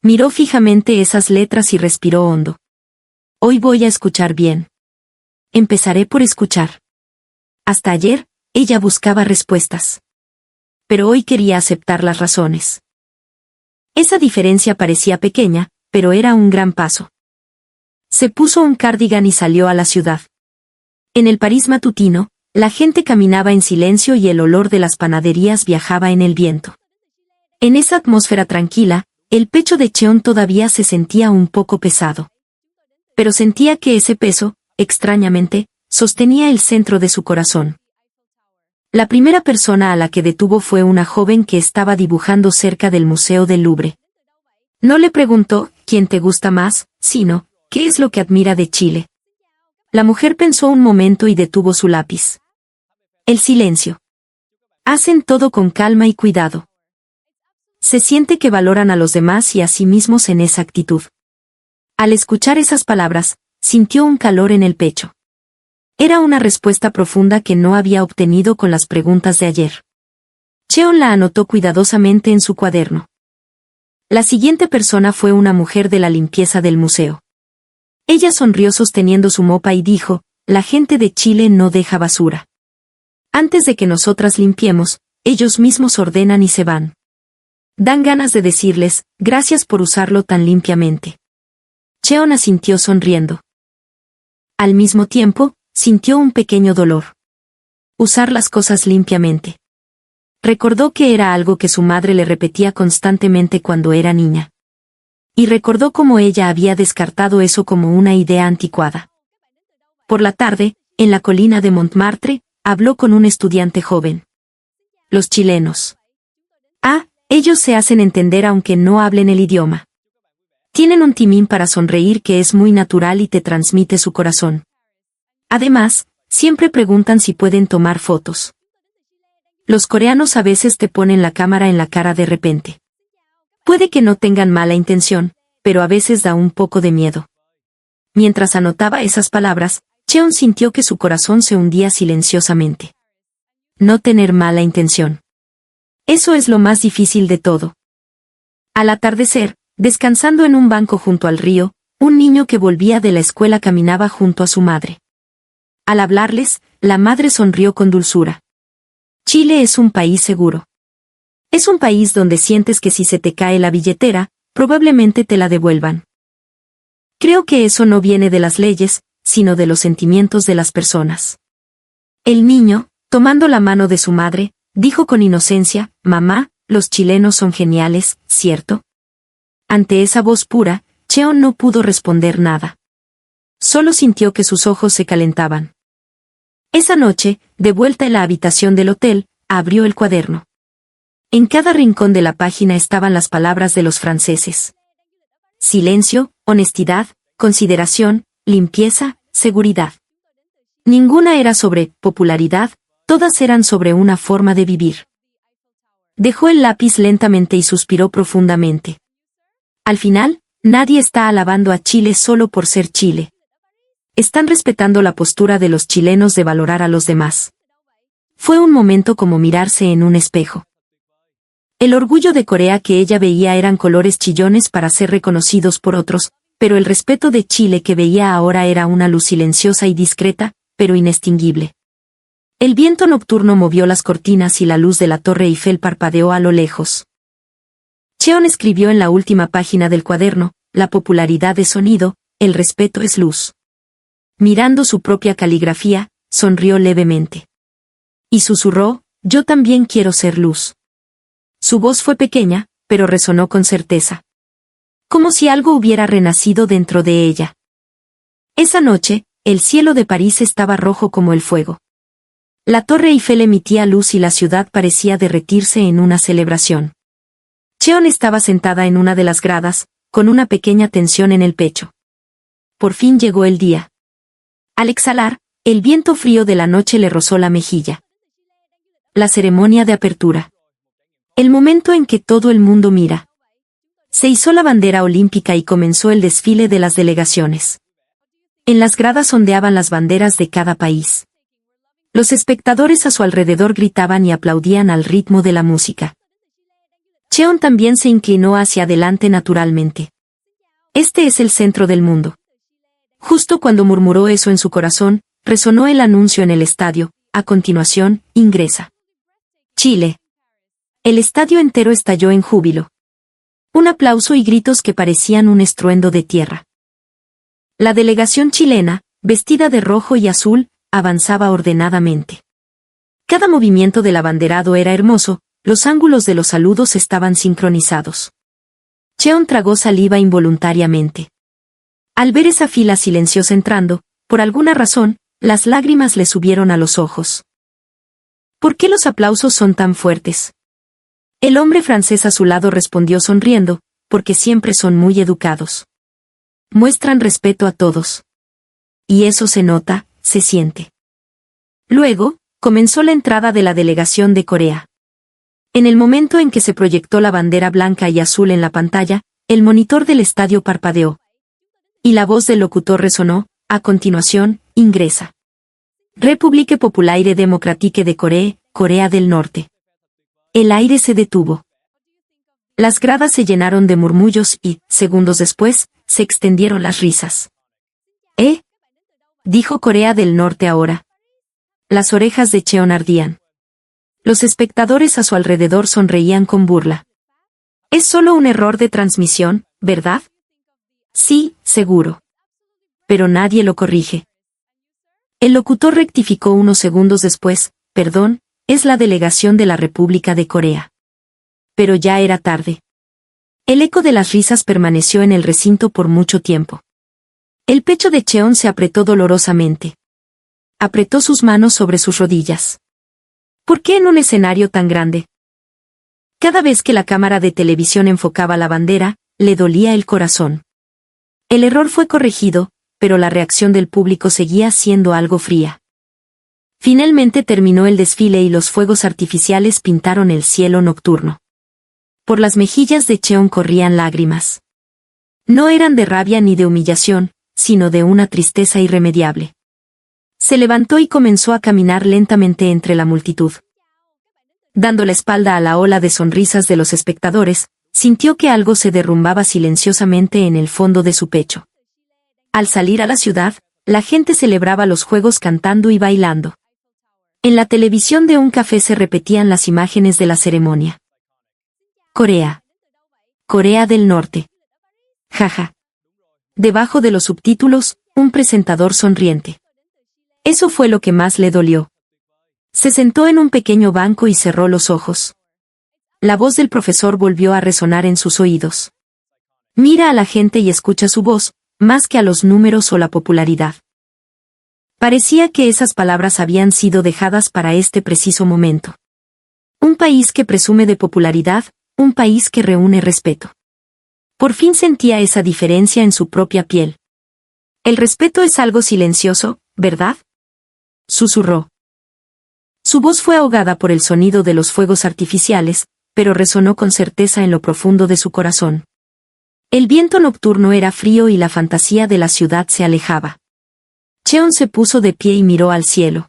Miró fijamente esas letras y respiró hondo. Hoy voy a escuchar bien. Empezaré por escuchar. Hasta ayer, ella buscaba respuestas. Pero hoy quería aceptar las razones. Esa diferencia parecía pequeña, pero era un gran paso. Se puso un cardigan y salió a la ciudad. En el París matutino, la gente caminaba en silencio y el olor de las panaderías viajaba en el viento. En esa atmósfera tranquila, el pecho de Cheon todavía se sentía un poco pesado. Pero sentía que ese peso, extrañamente, sostenía el centro de su corazón. La primera persona a la que detuvo fue una joven que estaba dibujando cerca del Museo del Louvre. No le preguntó: ¿quién te gusta más?, sino: ¿qué es lo que admira de Chile? La mujer pensó un momento y detuvo su lápiz. El silencio. Hacen todo con calma y cuidado. Se siente que valoran a los demás y a sí mismos en esa actitud. Al escuchar esas palabras, sintió un calor en el pecho. Era una respuesta profunda que no había obtenido con las preguntas de ayer. Cheon la anotó cuidadosamente en su cuaderno. La siguiente persona fue una mujer de la limpieza del museo. Ella sonrió sosteniendo su mopa y dijo: la gente de Chile no deja basura. Antes de que nosotras limpiemos, ellos mismos ordenan y se van. Dan ganas de decirles: gracias por usarlo tan limpiamente. Cheon asintió sonriendo. Al mismo tiempo, sintió un pequeño dolor. Usar las cosas limpiamente. Recordó que era algo que su madre le repetía constantemente cuando era niña. Y recordó cómo ella había descartado eso como una idea anticuada. Por la tarde, en la colina de Montmartre, habló con un estudiante joven. Los chilenos. Ellos se hacen entender aunque no hablen el idioma. Tienen un timín para sonreír que es muy natural y te transmite su corazón. Además, siempre preguntan si pueden tomar fotos. Los coreanos a veces te ponen la cámara en la cara de repente. Puede que no tengan mala intención, pero a veces da un poco de miedo. Mientras anotaba esas palabras, Cheon sintió que su corazón se hundía silenciosamente. No tener mala intención. Eso es lo más difícil de todo. Al atardecer, descansando en un banco junto al río, un niño que volvía de la escuela caminaba junto a su madre. Al hablarles, la madre sonrió con dulzura. Chile es un país seguro. Es un país donde sientes que si se te cae la billetera, probablemente te la devuelvan. Creo que eso no viene de las leyes, sino de los sentimientos de las personas. El niño, tomando la mano de su madre, dijo con inocencia: «Mamá, los chilenos son geniales, ¿cierto?». Ante esa voz pura, Cheon no pudo responder nada. Solo sintió que sus ojos se calentaban. Esa noche, de vuelta en la habitación del hotel, abrió el cuaderno. En cada rincón de la página estaban las palabras de los franceses. Silencio, honestidad, consideración, limpieza, seguridad. Ninguna era sobre popularidad, todas eran sobre una forma de vivir. Dejó el lápiz lentamente y suspiró profundamente. Al final, nadie está alabando a Chile solo por ser Chile. Están respetando la postura de los chilenos de valorar a los demás. Fue un momento como mirarse en un espejo. El orgullo de Corea que ella veía eran colores chillones para ser reconocidos por otros, pero el respeto de Chile que veía ahora era una luz silenciosa y discreta, pero inextinguible. El viento nocturno movió las cortinas y la luz de la Torre Eiffel parpadeó a lo lejos. Cheon escribió en la última página del cuaderno: «La popularidad es sonido, el respeto es luz». Mirando su propia caligrafía, sonrió levemente. Y susurró: «Yo también quiero ser luz». Su voz fue pequeña, pero resonó con certeza. Como si algo hubiera renacido dentro de ella. Esa noche, el cielo de París estaba rojo como el fuego. La Torre Eiffel emitía luz y la ciudad parecía derretirse en una celebración. Cheon estaba sentada en una de las gradas, con una pequeña tensión en el pecho. Por fin llegó el día. Al exhalar, el viento frío de la noche le rozó la mejilla. La ceremonia de apertura. El momento en que todo el mundo mira. Se izó la bandera olímpica y comenzó el desfile de las delegaciones. En las gradas ondeaban las banderas de cada país. Los espectadores a su alrededor gritaban y aplaudían al ritmo de la música. Cheon también se inclinó hacia adelante naturalmente. Este es el centro del mundo. Justo cuando murmuró eso en su corazón, resonó el anuncio en el estadio: «A continuación, ingresa Chile». El estadio entero estalló en júbilo. Un aplauso y gritos que parecían un estruendo de tierra. La delegación chilena, vestida de rojo y azul, avanzaba ordenadamente. Cada movimiento del abanderado era hermoso, los ángulos de los saludos estaban sincronizados. Cheon tragó saliva involuntariamente. Al ver esa fila silenciosa entrando, por alguna razón, las lágrimas le subieron a los ojos. ¿Por qué los aplausos son tan fuertes? El hombre francés a su lado respondió sonriendo: «Porque siempre son muy educados. Muestran respeto a todos. Y eso se nota, se siente». Luego, comenzó la entrada de la delegación de Corea. En el momento en que se proyectó la bandera blanca y azul en la pantalla, el monitor del estadio parpadeó. Y la voz del locutor resonó: «A continuación, ingresa République Populaire Démocratique de Corée, Corea del Norte». El aire se detuvo. Las gradas se llenaron de murmullos y, segundos después, se extendieron las risas. «¿Eh?», dijo Corea del Norte ahora. Las orejas de Cheon ardían. Los espectadores a su alrededor sonreían con burla. «Es solo un error de transmisión, ¿verdad?». «Sí, seguro. Pero nadie lo corrige». El locutor rectificó unos segundos después: «Perdón, es la delegación de la República de Corea». Pero ya era tarde. El eco de las risas permaneció en el recinto por mucho tiempo. El pecho de Cheon se apretó dolorosamente. Apretó sus manos sobre sus rodillas. ¿Por qué en un escenario tan grande? Cada vez que la cámara de televisión enfocaba la bandera, le dolía el corazón. El error fue corregido, pero la reacción del público seguía siendo algo fría. Finalmente terminó el desfile y los fuegos artificiales pintaron el cielo nocturno. Por las mejillas de Cheon corrían lágrimas. No eran de rabia ni de humillación, sino de una tristeza irremediable. Se levantó y comenzó a caminar lentamente entre la multitud. Dando la espalda a la ola de sonrisas de los espectadores, sintió que algo se derrumbaba silenciosamente en el fondo de su pecho. Al salir a la ciudad, la gente celebraba los juegos cantando y bailando. En la televisión de un café se repetían las imágenes de la ceremonia. Corea. Corea del Norte. Jaja. Debajo de los subtítulos, un presentador sonriente. Eso fue lo que más le dolió. Se sentó en un pequeño banco y cerró los ojos. La voz del profesor volvió a resonar en sus oídos. Mira a la gente y escucha su voz, más que a los números o la popularidad. Parecía que esas palabras habían sido dejadas para este preciso momento. Un país que presume de popularidad, un país que reúne respeto. Por fin sentía esa diferencia en su propia piel. El respeto es algo silencioso, ¿verdad? Susurró. Su voz fue ahogada por el sonido de los fuegos artificiales, pero resonó con certeza en lo profundo de su corazón. El viento nocturno era frío y la fantasía de la ciudad se alejaba. Cheon se puso de pie y miró al cielo.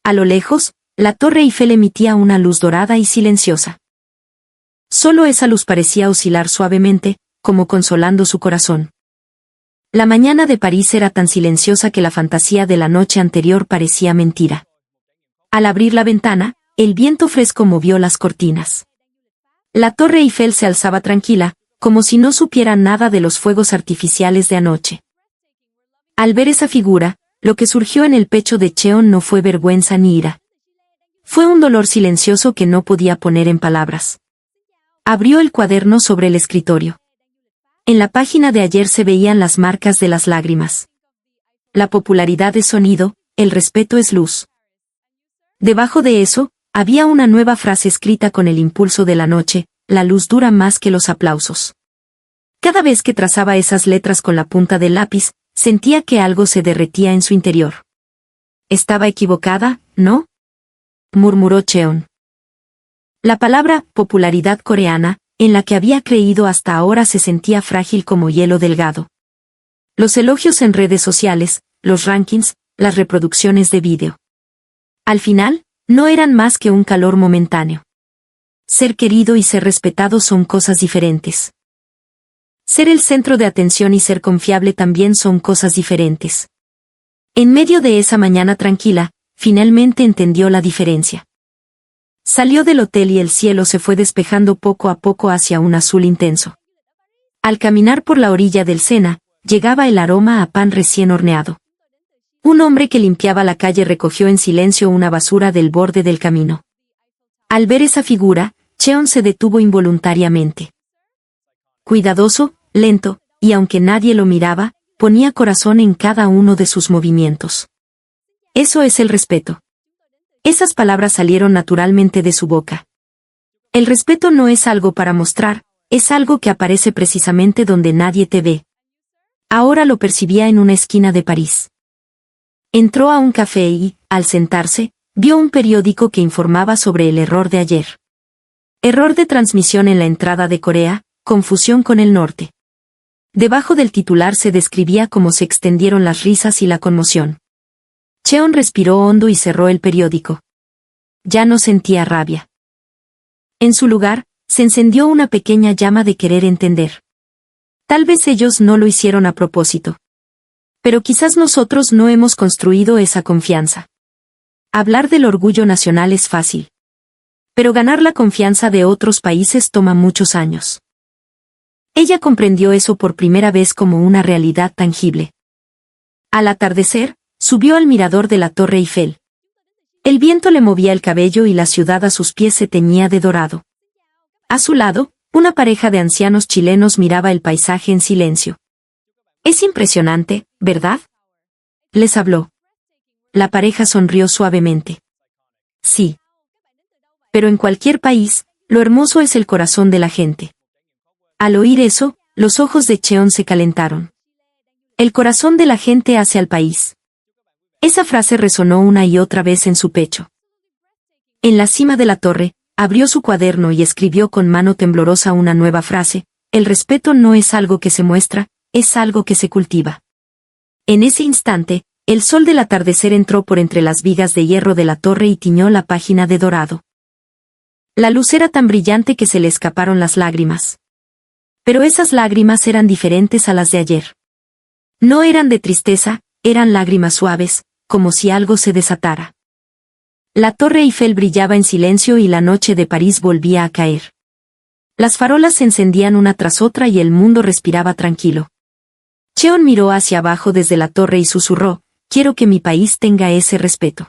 A lo lejos, la Torre Eiffel emitía una luz dorada y silenciosa. Solo esa luz parecía oscilar suavemente, como consolando su corazón. La mañana de París era tan silenciosa que la fantasía de la noche anterior parecía mentira. Al abrir la ventana, el viento fresco movió las cortinas. La Torre Eiffel se alzaba tranquila, como si no supiera nada de los fuegos artificiales de anoche. Al ver esa figura, lo que surgió en el pecho de Cheon no fue vergüenza ni ira. Fue un dolor silencioso que no podía poner en palabras. Abrió el cuaderno sobre el escritorio. En la página de ayer se veían las marcas de las lágrimas. La popularidad es sonido, el respeto es luz. Debajo de eso, había una nueva frase escrita con el impulso de la noche: la luz dura más que los aplausos. Cada vez que trazaba esas letras con la punta del lápiz, sentía que algo se derretía en su interior. Estaba equivocada, ¿no? Murmuró Cheon. La palabra popularidad coreana, en la que había creído hasta ahora, se sentía frágil como hielo delgado. Los elogios en redes sociales, los rankings, las reproducciones de vídeo. Al final, no eran más que un calor momentáneo. Ser querido y ser respetado son cosas diferentes. Ser el centro de atención y ser confiable también son cosas diferentes. En medio de esa mañana tranquila, finalmente entendió la diferencia. Salió del hotel y el cielo se fue despejando poco a poco hacia un azul intenso. Al caminar por la orilla del Sena, llegaba el aroma a pan recién horneado. Un hombre que limpiaba la calle recogió en silencio una basura del borde del camino. Al ver esa figura, Cheon se detuvo involuntariamente. Cuidadoso, lento, y aunque nadie lo miraba, ponía corazón en cada uno de sus movimientos. Eso es el respeto. Esas palabras salieron naturalmente de su boca. El respeto no es algo para mostrar, es algo que aparece precisamente donde nadie te ve. Ahora lo percibía en una esquina de París. Entró a un café y, al sentarse, vio un periódico que informaba sobre el error de ayer. Error de transmisión en la entrada de Corea, confusión con el norte. Debajo del titular se describía cómo se extendieron las risas y la conmoción. Cheon respiró hondo y cerró el periódico. Ya no sentía rabia. En su lugar, se encendió una pequeña llama de querer entender. Tal vez ellos no lo hicieron a propósito. Pero quizás nosotros no hemos construido esa confianza. Hablar del orgullo nacional es fácil. Pero ganar la confianza de otros países toma muchos años. Ella comprendió eso por primera vez como una realidad tangible. Al atardecer, subió al mirador de la Torre Eiffel. El viento le movía el cabello y la ciudad a sus pies se teñía de dorado. A su lado, una pareja de ancianos chilenos miraba el paisaje en silencio. Es impresionante, ¿verdad? Les habló. La pareja sonrió suavemente. Sí. Pero en cualquier país, lo hermoso es el corazón de la gente. Al oír eso, los ojos de Cheon se calentaron. El corazón de la gente hace al país. Esa frase resonó una y otra vez en su pecho. En la cima de la torre, abrió su cuaderno y escribió con mano temblorosa una nueva frase: el respeto no es algo que se muestra, es algo que se cultiva. En ese instante, el sol del atardecer entró por entre las vigas de hierro de la torre y tiñó la página de dorado. La luz era tan brillante que se le escaparon las lágrimas. Pero esas lágrimas eran diferentes a las de ayer. No eran de tristeza, eran lágrimas suaves, como si algo se desatara. La Torre Eiffel brillaba en silencio y la noche de París volvía a caer. Las farolas se encendían una tras otra y el mundo respiraba tranquilo. Cheon miró hacia abajo desde la torre y susurró: quiero que mi país tenga ese respeto.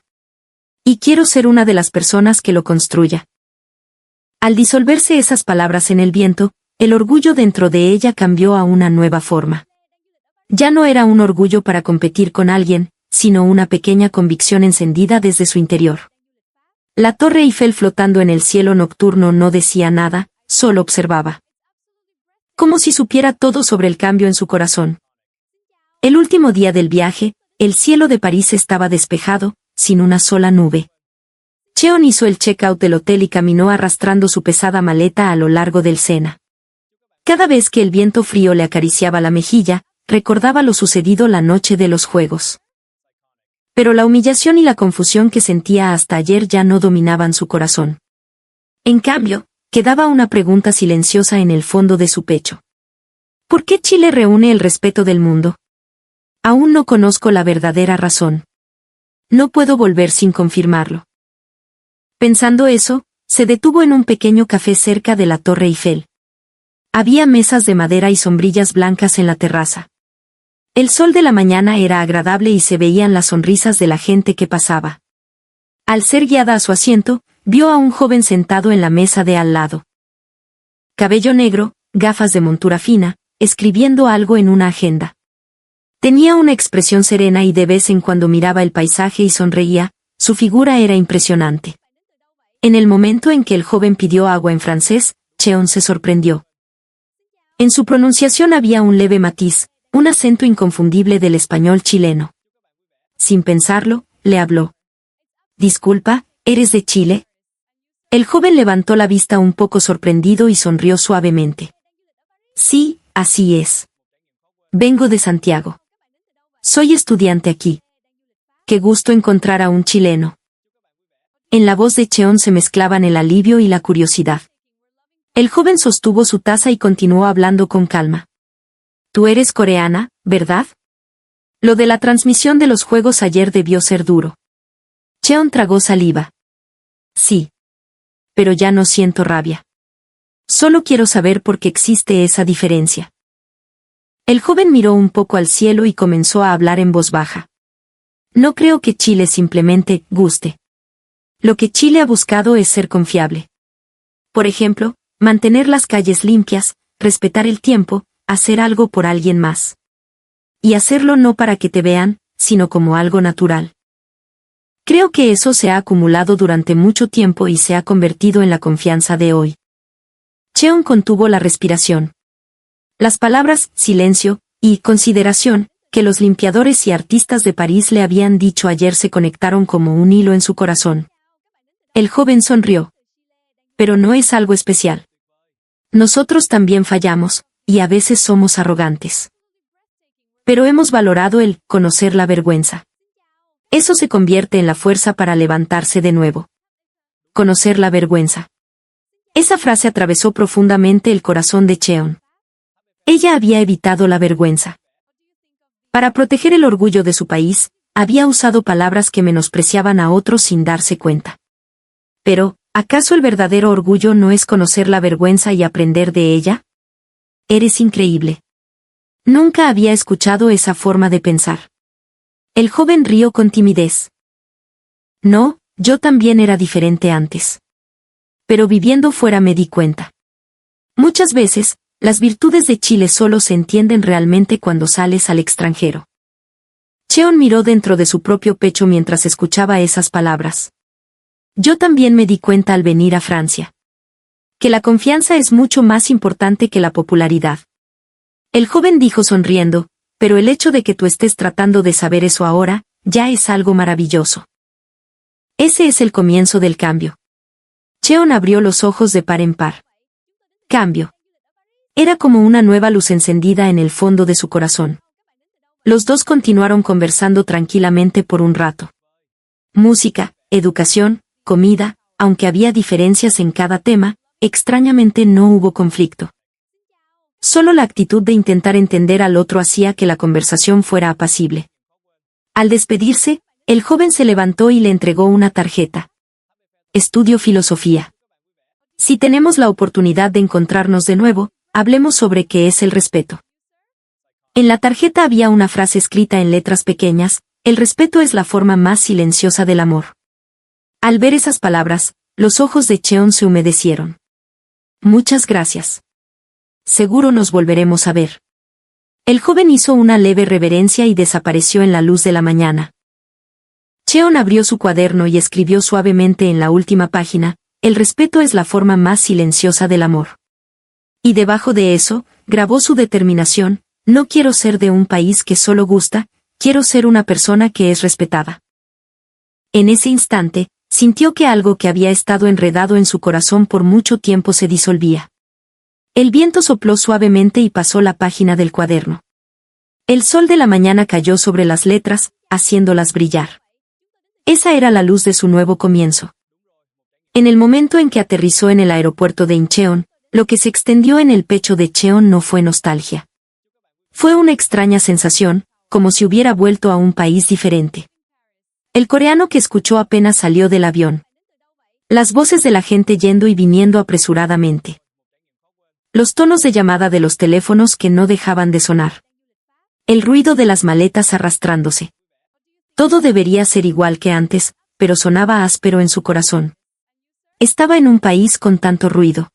Y quiero ser una de las personas que lo construya. Al disolverse esas palabras en el viento, el orgullo dentro de ella cambió a una nueva forma. Ya no era un orgullo para competir con alguien, sino una pequeña convicción encendida desde su interior. La Torre Eiffel flotando en el cielo nocturno no decía nada, solo observaba. Como si supiera todo sobre el cambio en su corazón. El último día del viaje, el cielo de París estaba despejado, sin una sola nube. Cheon hizo el check-out del hotel y caminó arrastrando su pesada maleta a lo largo del Sena. Cada vez que el viento frío le acariciaba la mejilla, recordaba lo sucedido la noche de los Juegos. Pero la humillación y la confusión que sentía hasta ayer ya no dominaban su corazón. En cambio, quedaba una pregunta silenciosa en el fondo de su pecho. ¿Por qué Chile reúne el respeto del mundo? Aún no conozco la verdadera razón. No puedo volver sin confirmarlo. Pensando eso, se detuvo en un pequeño café cerca de la Torre Eiffel. Había mesas de madera y sombrillas blancas en la terraza. El sol de la mañana era agradable y se veían las sonrisas de la gente que pasaba. Al ser guiada a su asiento, vio a un joven sentado en la mesa de al lado. Cabello negro, gafas de montura fina, escribiendo algo en una agenda. Tenía una expresión serena y de vez en cuando miraba el paisaje y sonreía, su figura era impresionante. En el momento en que el joven pidió agua en francés, Cheon se sorprendió. En su pronunciación había un leve matiz, un acento inconfundible del español chileno. Sin pensarlo, le habló. Disculpa, ¿eres de Chile? El joven levantó la vista un poco sorprendido y sonrió suavemente. Sí, así es. Vengo de Santiago. Soy estudiante aquí. Qué gusto encontrar a un chileno. En la voz de Cheon se mezclaban el alivio y la curiosidad. El joven sostuvo su taza y continuó hablando con calma. Tú eres coreana, ¿verdad? Lo de la transmisión de los juegos ayer debió ser duro. Cheon tragó saliva. Sí. Pero ya no siento rabia. Solo quiero saber por qué existe esa diferencia. El joven miró un poco al cielo y comenzó a hablar en voz baja. No creo que Chile simplemente guste. Lo que Chile ha buscado es ser confiable. Por ejemplo, mantener las calles limpias, respetar el tiempo, hacer algo por alguien más. Y hacerlo no para que te vean, sino como algo natural. Creo que eso se ha acumulado durante mucho tiempo y se ha convertido en la confianza de hoy. Cheon contuvo la respiración. Las palabras silencio y consideración que los limpiadores y artistas de París le habían dicho ayer se conectaron como un hilo en su corazón. El joven sonrió. Pero no es algo especial. Nosotros también fallamos, y a veces somos arrogantes. Pero hemos valorado el conocer la vergüenza. Eso se convierte en la fuerza para levantarse de nuevo. Conocer la vergüenza. Esa frase atravesó profundamente el corazón de Cheon. Ella había evitado la vergüenza. Para proteger el orgullo de su país, había usado palabras que menospreciaban a otros sin darse cuenta. Pero, ¿acaso el verdadero orgullo no es conocer la vergüenza y aprender de ella? Eres increíble. Nunca había escuchado esa forma de pensar. El joven rió con timidez. No, yo también era diferente antes. Pero viviendo fuera me di cuenta. Muchas veces, las virtudes de Chile solo se entienden realmente cuando sales al extranjero. Cheon miró dentro de su propio pecho mientras escuchaba esas palabras. Yo también me di cuenta al venir a Francia. Que la confianza es mucho más importante que la popularidad. El joven dijo sonriendo, pero el hecho de que tú estés tratando de saber eso ahora, ya es algo maravilloso. Ese es el comienzo del cambio. Cheon abrió los ojos de par en par. Cambio. Era como una nueva luz encendida en el fondo de su corazón. Los dos continuaron conversando tranquilamente por un rato. Música, educación, comida, aunque había diferencias en cada tema, extrañamente no hubo conflicto. Solo la actitud de intentar entender al otro hacía que la conversación fuera apacible. Al despedirse, el joven se levantó y le entregó una tarjeta. Estudio filosofía. Si tenemos la oportunidad de encontrarnos de nuevo, hablemos sobre qué es el respeto. En la tarjeta había una frase escrita en letras pequeñas: el respeto es la forma más silenciosa del amor. Al ver esas palabras, los ojos de Cheon se humedecieron. Muchas gracias. Seguro nos volveremos a ver. El joven hizo una leve reverencia y desapareció en la luz de la mañana. Cheon abrió su cuaderno y escribió suavemente en la última página: el respeto es la forma más silenciosa del amor. Y debajo de eso, grabó su determinación: no quiero ser de un país que solo gusta, quiero ser una persona que es respetada. En ese instante, sintió que algo que había estado enredado en su corazón por mucho tiempo se disolvía. El viento sopló suavemente y pasó la página del cuaderno. El sol de la mañana cayó sobre las letras, haciéndolas brillar. Esa era la luz de su nuevo comienzo. En el momento en que aterrizó en el aeropuerto de Incheon, lo que se extendió en el pecho de Cheon no fue nostalgia. Fue una extraña sensación, como si hubiera vuelto a un país diferente. El coreano que escuchó apenas salió del avión. Las voces de la gente yendo y viniendo apresuradamente. Los tonos de llamada de los teléfonos que no dejaban de sonar. El ruido de las maletas arrastrándose. Todo debería ser igual que antes, pero sonaba áspero en su corazón. Estaba en un país con tanto ruido.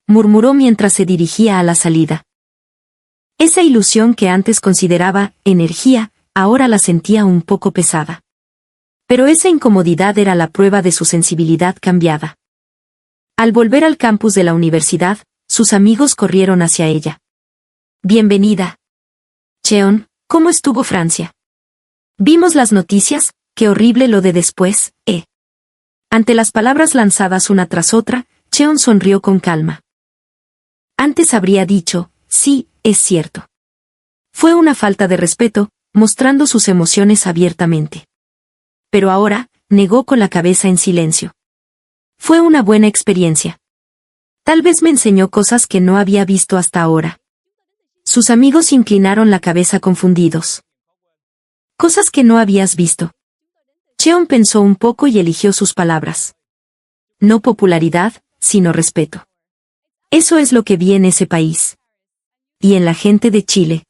Murmuró mientras se dirigía a la salida. Esa ilusión que antes consideraba energía, ahora la sentía un poco pesada. Pero esa incomodidad era la prueba de su sensibilidad cambiada. Al volver al campus de la universidad, sus amigos corrieron hacia ella. Bienvenida. Cheon, ¿cómo estuvo Francia? Vimos las noticias, qué horrible lo de después, ¿eh? Ante las palabras lanzadas una tras otra, Cheon sonrió con calma. Antes habría dicho: sí, es cierto. Fue una falta de respeto, mostrando sus emociones abiertamente. Pero ahora, negó con la cabeza en silencio. Fue una buena experiencia. Tal vez me enseñó cosas que no había visto hasta ahora. Sus amigos inclinaron la cabeza confundidos. Cosas que no habías visto. Cheon pensó un poco y eligió sus palabras. No popularidad, sino respeto. Eso es lo que vi en ese país. Y en la gente de Chile.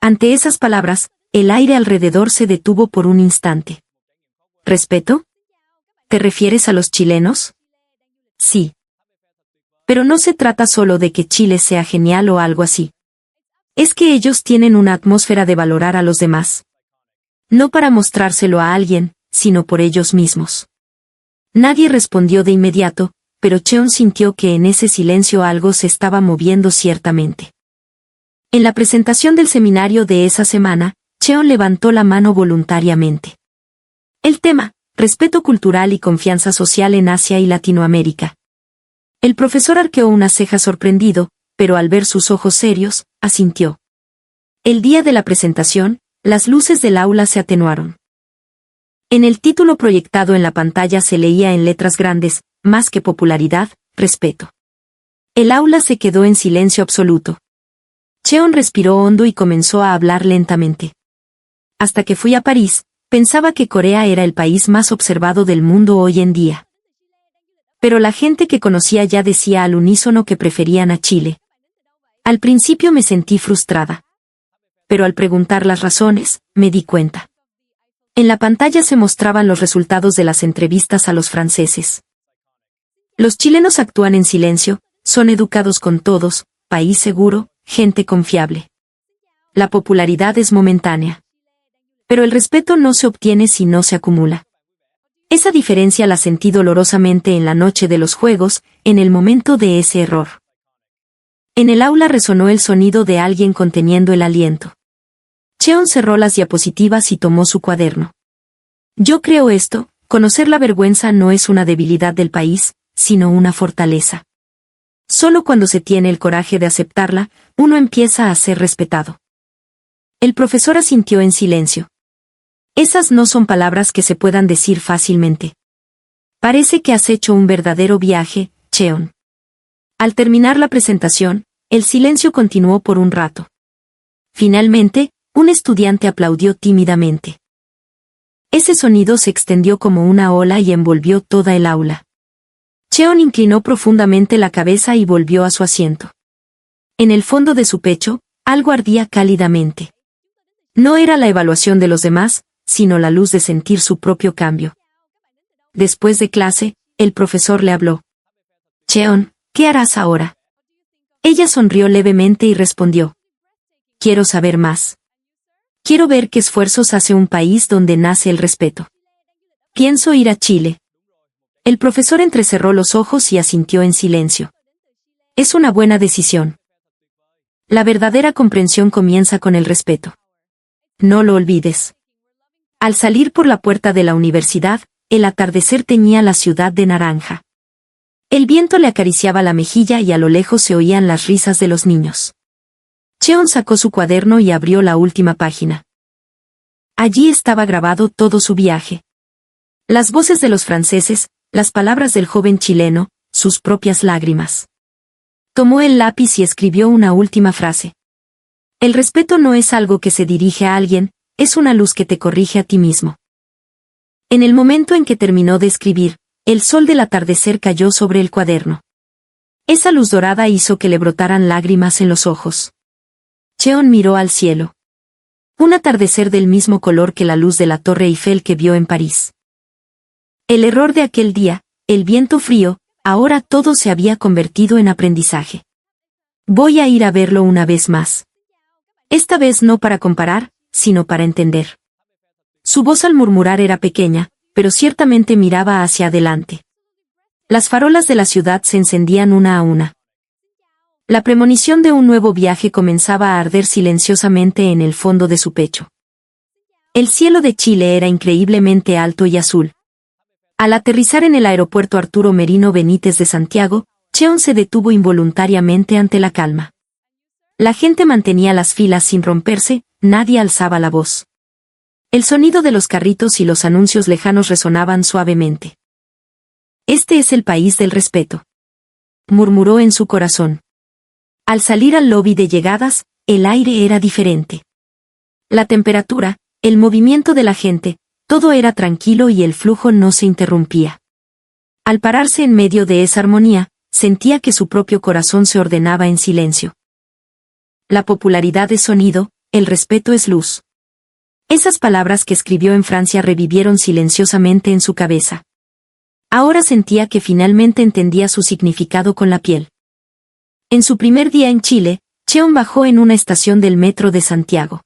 Ante esas palabras, el aire alrededor se detuvo por un instante. ¿Respeto? ¿Te refieres a los chilenos? Sí. Pero no se trata solo de que Chile sea genial o algo así. Es que ellos tienen una atmósfera de valorar a los demás. No para mostrárselo a alguien, sino por ellos mismos. Nadie respondió de inmediato, pero Cheon sintió que en ese silencio algo se estaba moviendo ciertamente. En la presentación del seminario de esa semana, Cheon levantó la mano voluntariamente. El tema: respeto cultural y confianza social en Asia y Latinoamérica. El profesor arqueó una ceja sorprendido, pero al ver sus ojos serios, asintió. El día de la presentación, las luces del aula se atenuaron. En el título proyectado en la pantalla se leía en letras grandes: más que popularidad, respeto. El aula se quedó en silencio absoluto. Cheon respiró hondo y comenzó a hablar lentamente. Hasta que fui a París, pensaba que Corea era el país más observado del mundo hoy en día. Pero la gente que conocía ya decía al unísono que preferían a Chile. Al principio me sentí frustrada. Pero al preguntar las razones, me di cuenta. En la pantalla se mostraban los resultados de las entrevistas a los franceses. Los chilenos actúan en silencio, son educados con todos, país seguro, gente confiable. La popularidad es momentánea. Pero el respeto no se obtiene si no se acumula. Esa diferencia la sentí dolorosamente en la noche de los juegos, en el momento de ese error. En el aula resonó el sonido de alguien conteniendo el aliento. Cheon cerró las diapositivas y tomó su cuaderno. Yo creo esto: conocer la vergüenza no es una debilidad del país, sino una fortaleza. Solo cuando se tiene el coraje de aceptarla, uno empieza a ser respetado. El profesor asintió en silencio. Esas no son palabras que se puedan decir fácilmente. Parece que has hecho un verdadero viaje, Cheon. Al terminar la presentación, el silencio continuó por un rato. Finalmente, un estudiante aplaudió tímidamente. Ese sonido se extendió como una ola y envolvió toda el aula. Cheon inclinó profundamente la cabeza y volvió a su asiento. En el fondo de su pecho, algo ardía cálidamente. No era la evaluación de los demás, sino la luz de sentir su propio cambio. Después de clase, el profesor le habló. Cheon, ¿qué harás ahora? Ella sonrió levemente y respondió. Quiero saber más. Quiero ver qué esfuerzos hace un país donde nace el respeto. Pienso ir a Chile. El profesor entrecerró los ojos y asintió en silencio. Es una buena decisión. La verdadera comprensión comienza con el respeto. No lo olvides. Al salir por la puerta de la universidad, el atardecer teñía la ciudad de naranja. El viento le acariciaba la mejilla y a lo lejos se oían las risas de los niños. Cheon sacó su cuaderno y abrió la última página. Allí estaba grabado todo su viaje. Las voces de los franceses, las palabras del joven chileno, sus propias lágrimas. Tomó el lápiz y escribió una última frase. El respeto no es algo que se dirige a alguien, es una luz que te corrige a ti mismo. En el momento en que terminó de escribir, el sol del atardecer cayó sobre el cuaderno. Esa luz dorada hizo que le brotaran lágrimas en los ojos. Cheon miró al cielo. Un atardecer del mismo color que la luz de la Torre Eiffel que vio en París. El error de aquel día, el viento frío, ahora todo se había convertido en aprendizaje. Voy a ir a verlo una vez más. Esta vez no para comparar, sino para entender. Su voz al murmurar era pequeña, pero ciertamente miraba hacia adelante. Las farolas de la ciudad se encendían una a una. La premonición de un nuevo viaje comenzaba a arder silenciosamente en el fondo de su pecho. El cielo de Chile era increíblemente alto y azul. Al aterrizar en el aeropuerto Arturo Merino Benítez de Santiago, Cheon se detuvo involuntariamente ante la calma. La gente mantenía las filas sin romperse, nadie alzaba la voz. El sonido de los carritos y los anuncios lejanos resonaban suavemente. Este es el país del respeto, murmuró en su corazón. Al salir al lobby de llegadas, el aire era diferente. La temperatura, el movimiento de la gente, todo era tranquilo y el flujo no se interrumpía. Al pararse en medio de esa armonía, sentía que su propio corazón se ordenaba en silencio. La popularidad es sonido, el respeto es luz. Esas palabras que escribió en Francia revivieron silenciosamente en su cabeza. Ahora sentía que finalmente entendía su significado con la piel. En su primer día en Chile, Cheon bajó en una estación del metro de Santiago.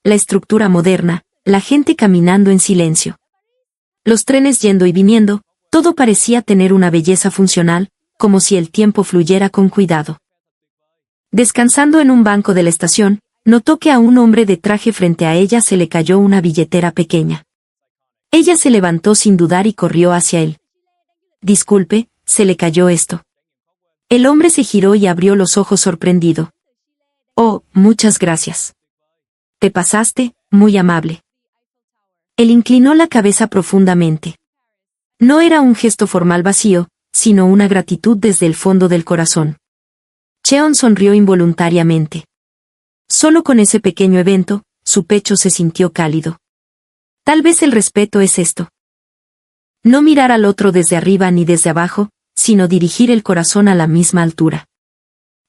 La estructura moderna, la gente caminando en silencio. Los trenes yendo y viniendo, todo parecía tener una belleza funcional, como si el tiempo fluyera con cuidado. Descansando en un banco de la estación, notó que a un hombre de traje frente a ella se le cayó una billetera pequeña. Ella se levantó sin dudar y corrió hacia él. Disculpe, se le cayó esto. El hombre se giró y abrió los ojos sorprendido. Oh, muchas gracias. Te pasaste, muy amable. Él inclinó la cabeza profundamente. No era un gesto formal vacío, sino una gratitud desde el fondo del corazón. Cheon sonrió involuntariamente. Solo con ese pequeño evento, su pecho se sintió cálido. Tal vez el respeto es esto. No mirar al otro desde arriba ni desde abajo, sino dirigir el corazón a la misma altura.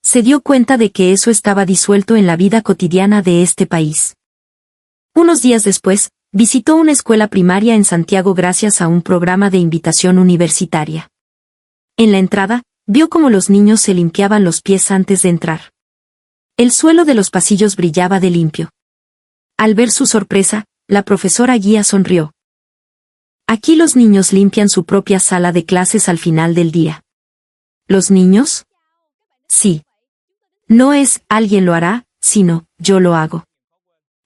Se dio cuenta de que eso estaba disuelto en la vida cotidiana de este país. Unos días después, visitó una escuela primaria en Santiago gracias a un programa de invitación universitaria. En la entrada, vio cómo los niños se limpiaban los pies antes de entrar. El suelo de los pasillos brillaba de limpio. Al ver su sorpresa, la profesora guía sonrió. Aquí los niños limpian su propia sala de clases al final del día. ¿Los niños? Sí. No es, alguien lo hará, sino, yo lo hago.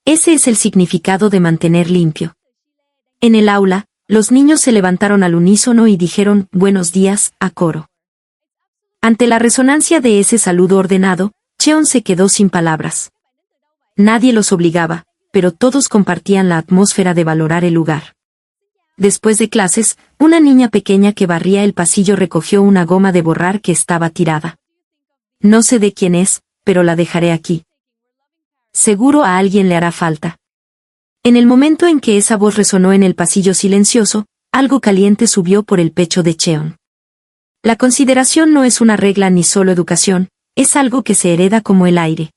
Ese es el significado de mantener limpio. En el aula, los niños se levantaron al unísono y dijeron, buenos días, a coro. Ante la resonancia de ese saludo ordenado, Cheon se quedó sin palabras. Nadie los obligaba, pero todos compartían la atmósfera de valorar el lugar. Después de clases, una niña pequeña que barría el pasillo recogió una goma de borrar que estaba tirada. No sé de quién es, pero la dejaré aquí. Seguro a alguien le hará falta. En el momento en que esa voz resonó en el pasillo silencioso, algo caliente subió por el pecho de Cheon. La consideración no es una regla ni solo educación, es algo que se hereda como el aire.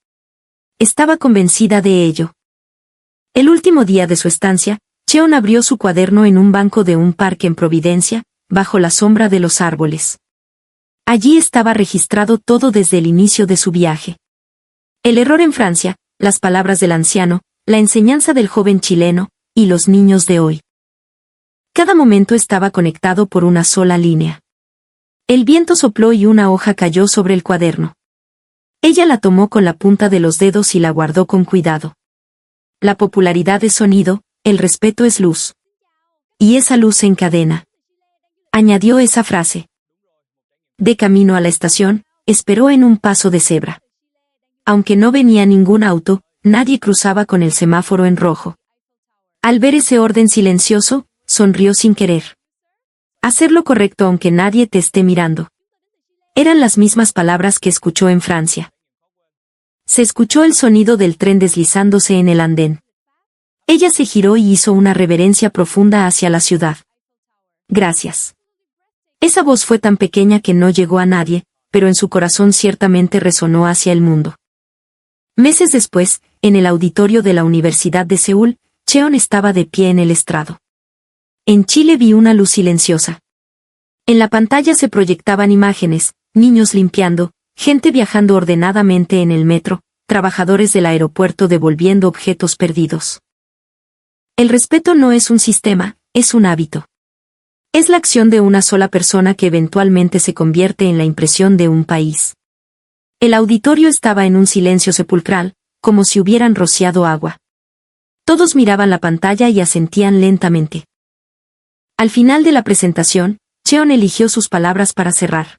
Estaba convencida de ello. El último día de su estancia, Cheon abrió su cuaderno en un banco de un parque en Providencia, bajo la sombra de los árboles. Allí estaba registrado todo desde el inicio de su viaje. El error en Francia, las palabras del anciano, la enseñanza del joven chileno, y los niños de hoy. Cada momento estaba conectado por una sola línea. El viento sopló y una hoja cayó sobre el cuaderno. Ella la tomó con la punta de los dedos y la guardó con cuidado. La popularidad es sonido, el respeto es luz. Y esa luz se encadena. Añadió esa frase. De camino a la estación, esperó en un paso de cebra. Aunque no venía ningún auto, nadie cruzaba con el semáforo en rojo. Al ver ese orden silencioso, sonrió sin querer. Hacer lo correcto aunque nadie te esté mirando. Eran las mismas palabras que escuchó en Francia. Se escuchó el sonido del tren deslizándose en el andén. Ella se giró y hizo una reverencia profunda hacia la ciudad. Gracias. Esa voz fue tan pequeña que no llegó a nadie, pero en su corazón ciertamente resonó hacia el mundo. Meses después, en el auditorio de la Universidad de Seúl, Cheon estaba de pie en el estrado. En Chile vi una luz silenciosa. En la pantalla se proyectaban imágenes, niños limpiando, gente viajando ordenadamente en el metro, trabajadores del aeropuerto devolviendo objetos perdidos. El respeto no es un sistema, es un hábito. Es la acción de una sola persona que eventualmente se convierte en la impresión de un país. El auditorio estaba en un silencio sepulcral, como si hubieran rociado agua. Todos miraban la pantalla y asentían lentamente. Al final de la presentación, Cheon eligió sus palabras para cerrar.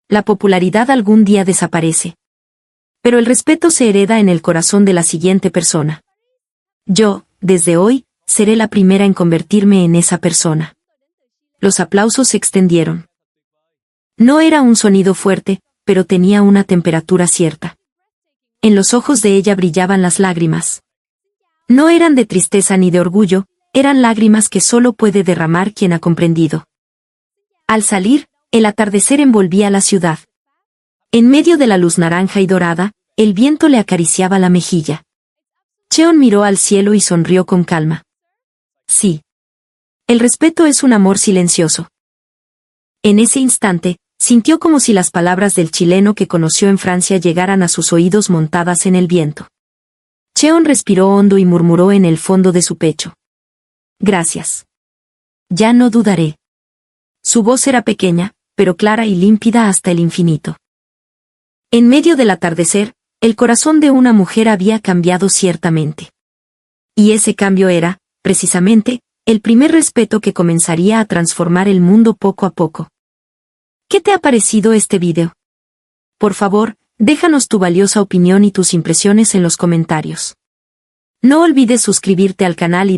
La popularidad algún día desaparece. Pero el respeto se hereda en el corazón de la siguiente persona. Yo, desde hoy, seré la primera en convertirme en esa persona. Los aplausos se extendieron. No era un sonido fuerte, pero tenía una temperatura cierta. En los ojos de ella brillaban las lágrimas. No eran de tristeza ni de orgullo, eran lágrimas que solo puede derramar quien ha comprendido. Al salir, el atardecer envolvía la ciudad. En medio de la luz naranja y dorada, el viento le acariciaba la mejilla. Cheon miró al cielo y sonrió con calma. Sí. El respeto es un amor silencioso. En ese instante, sintió como si las palabras del chileno que conoció en Francia llegaran a sus oídos montadas en el viento. Cheon respiró hondo y murmuró en el fondo de su pecho. Gracias. Ya no dudaré. Su voz era pequeña, pero clara y límpida hasta el infinito. En medio del atardecer, el corazón de una mujer había cambiado ciertamente. Y ese cambio era, precisamente, el primer respeto que comenzaría a transformar el mundo poco a poco. ¿Qué te ha parecido este video? Por favor, déjanos tu valiosa opinión y tus impresiones en los comentarios. No olvides suscribirte al canal y